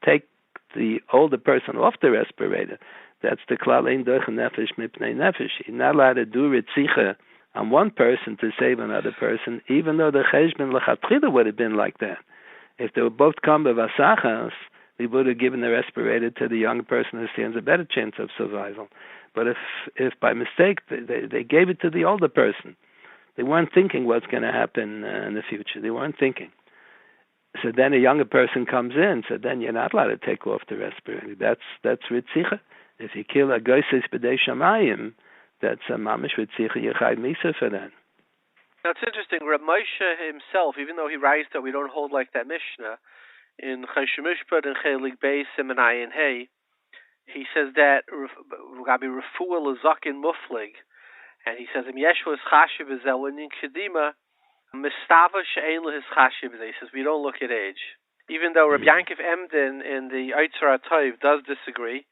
take the older person off the respirator. That's the klal ein durch nefesh mipnei nefesh. You're not allowed to do ritzicha on one person to save another person, even though the cheshbon lechatchila would have been like that. If they were both come b'vasachas, we would have given the respirator to the young person who stands a better chance of survival. But if by mistake they gave it to the older person, they weren't thinking what's going to happen in the future. They weren't thinking. So then a younger person comes in, so then you're not allowed to take off the respirator. That's ritzicha. If you kill a goyses b'dei shamayim, that's a mamish ritzicha, yechayv misa for that. Now it's interesting, Reb Moshe himself, even though he writes that we don't hold like that Mishnah, in Choshen Mishpat and Chelik Beis and Ayin Hey, he says that Rabbi Refuah Lezakin Muflig, and he says in Yeshua is Chashiv Ezel and in Kedima Mistava She'ein His Chashiv. He says we don't look at age, even though Rabbi Yankiv Emden in the Eitzar HaTov does disagree.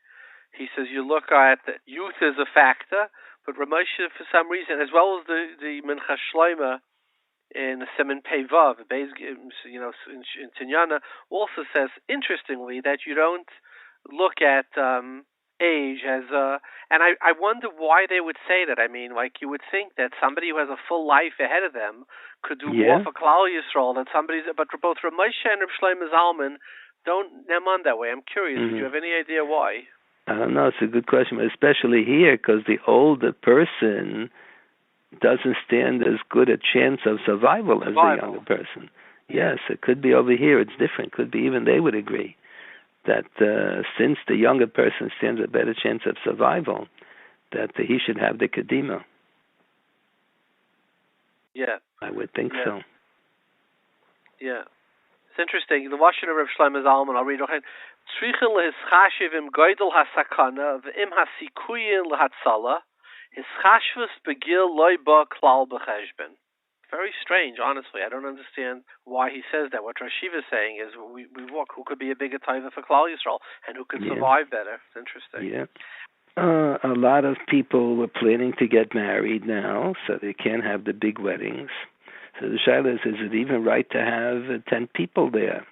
He says you look at youth as a factor, but Reb Moshe for some reason, as well as the Mincha Shloima in the Semen Peivav, in Tinyana, also says interestingly that you don't look at age as and I wonder why they would say that. I mean, like, you would think that somebody who has a full life ahead of them could do more for Klal Yisrael than somebody's. But both Rav Moshe and Rav Shlomo Zalman don't them on that way. I'm curious. Do you have any idea why? I don't know. It's a good question, but especially here because the older person doesn't stand as good a chance of survival as the younger person. Yes, it could be over here. It's different. Could be even they would agree that since the younger person stands a better chance of survival, that he should have the kedima. Yeah. I would think so. Yeah. It's interesting. The Lashon of Rav Shlomo Zalman, I'll read it. Tzrichen lehischashiv im goydel hasakana v'im hasikuyin lehatzala hischashvus begil loy ba klal b'cheshben. Very strange, honestly. I don't understand why he says that. What Rosh is saying is we walk who could be a bigger taiva for Klal Yisrael and who could survive better. It's interesting. Yeah. A lot of people were planning to get married now, so they can't have the big weddings. So the shaila is it even right to have 10 people there?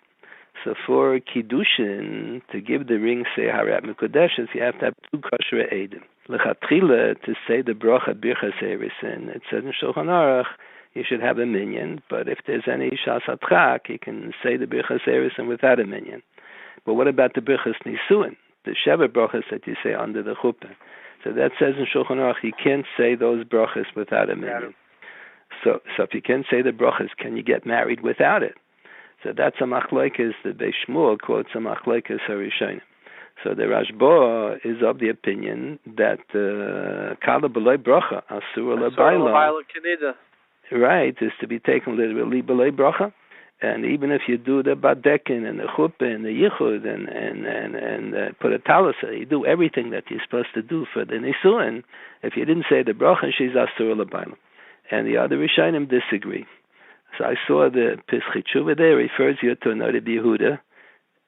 So for Kiddushin, to give the ring, say, Harat Mekudeshes, you have to have 2 kosher Eidim. Lechatchila, to say the bracha birchas erisin, it says in Shulchan Aruch, you should have a minyan, but if there's any shas atchak, you can say the birchas erisin without a minyan. But what about the birchas nisuin, the sheva brachas that you say under the chuppah? So that says in Shulchan Aruch, you can't say those brachas without a minyan. So if you can say the brachas, can you get married without it? So that's a machlokes. The Beis Shmuel quotes a machlokes harishonim. So the Rashba is of the opinion that kala b'loi bracha asur l'bayla. Right, is to be taken literally b'loi bracha, and even if you do the badekin and the chuppah and the yichud and put a talasa, you do everything that you're supposed to do for the nisuin. If you didn't say the bracha, she's asur l'bayla, and the other Rishonim disagree. So I saw the Pesach Tshuva there refers you to another Yehuda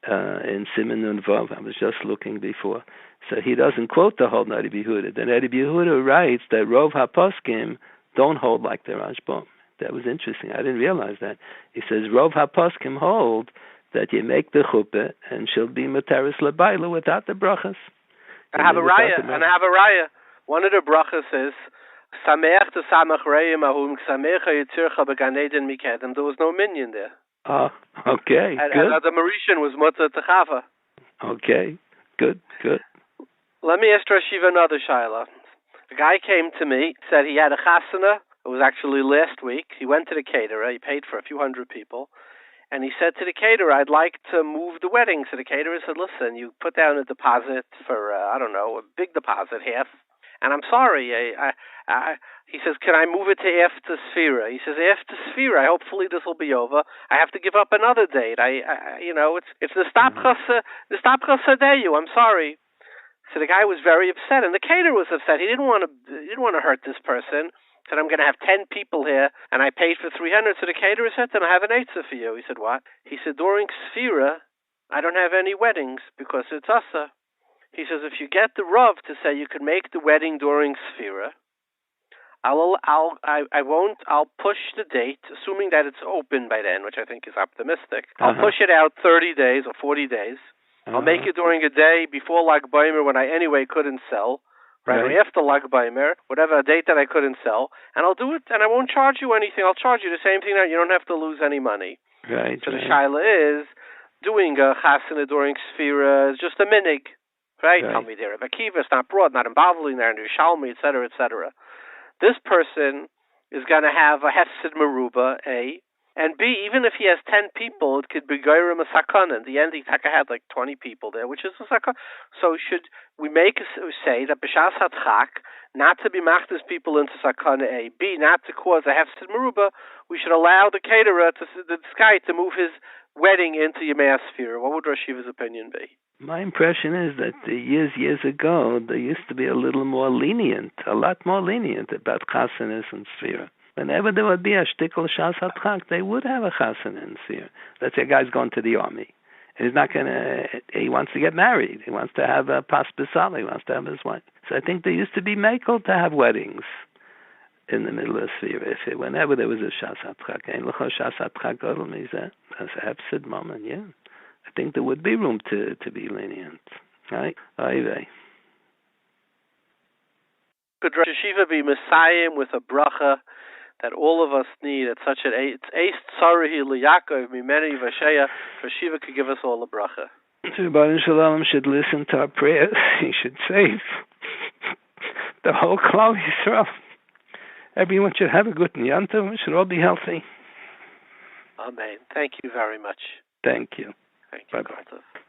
in Siman Nun Vav. I was just looking before. So he doesn't quote the whole Nadi Yehuda. The Nadi Yehuda writes that Rov HaPoskim don't hold like the Rashba. That was interesting. I didn't realize that. He says Rov HaPoskim hold that you make the chuppah and she'll be Materis Labaila without the brachas. I have a raya. One of the brachas is Sameach to Samach Reim Ahum Samecha Yitzircha Began Eden Mikedem. There was no minion there. Oh, okay. And good. the Mauritian was Mutzah Techava. Okay, good. Let me ask Yeshiva another shaila. A guy came to me, said he had a chasana. It was actually last week. He went to the caterer. He paid for a few hundred people. And he said to the caterer, I'd like to move the wedding. So the caterer said, listen, you put down a deposit for, a big deposit, half. And I'm sorry, he says, can I move it to after Sfira? He says, after Sfira, hopefully this will be over. I have to give up another date. It's the Stapcha Sadeyu. I'm sorry. So the guy was very upset, and the caterer was upset. He didn't want to hurt this person. He said, I'm going to have 10 people here, and I paid for 300. So the caterer said, then I have an eitzah for you. He said, what? He said, during Sfira, I don't have any weddings because it's Asa. He says, if you get the Rav to say you could make the wedding during Sfira, I'll push the date, assuming that it's open by then, which I think is optimistic. I'll push it out 30 days or 40 days. I'll make it during a day before Lag Baimer when I anyway couldn't sell, right? Or after Lag Baimer, whatever, a date that I couldn't sell, and I'll do it, and I won't charge you anything. I'll charge you the same thing that you don't have to lose any money. Right. So the shaila is, doing a chasana during Sfira is just a minig. Right? Tell me there. Akiva, it's not broad, not in Bavli, not in Yerushalmi, etc., etc. This person is going to have a Hefsid Meruba, A, and B, even if he has 10 people, it could be Geirim a Sakana. In the end, he had like 20 people there, which is a Sakana. So should we say that B'Shas HaTchak, not to be Machtas people into Sakana A, B, not to cause a Hefsid Meruba, we should allow the caterer, this guy, to move his wedding into Yemei Sfira. What would Rosh Yeshiva's opinion be? My impression is that years ago, there used to be a lot more lenient about chasanas and sfira. Whenever there would be a shtickle shas hatchak, they would have a chasana and sfira. Let's say a guy's going to the army. He wants to get married. He wants to have a pas besal. He wants to have his wife. So I think there used to be makel to have weddings in the middle of sfira. Whenever there was a shas hatchak, ein l'chol shas hatchak godel mizeh. That's a hefsid moment, yeah. I think there would be room to be lenient, right? could Yeshiva be Messiah with a bracha that all of us need at such an it's Eist Tzarahi L'Yakov Mimeni Vashaya. Yeshiva could give us all a bracha. So Rabbanu Shalom should listen to our prayers. He should save the whole Klal Yisrael. Everyone should have a good Yontiv. We should all be healthy. Amen. Thank you very much. Thank you. Thank you. Bye-bye.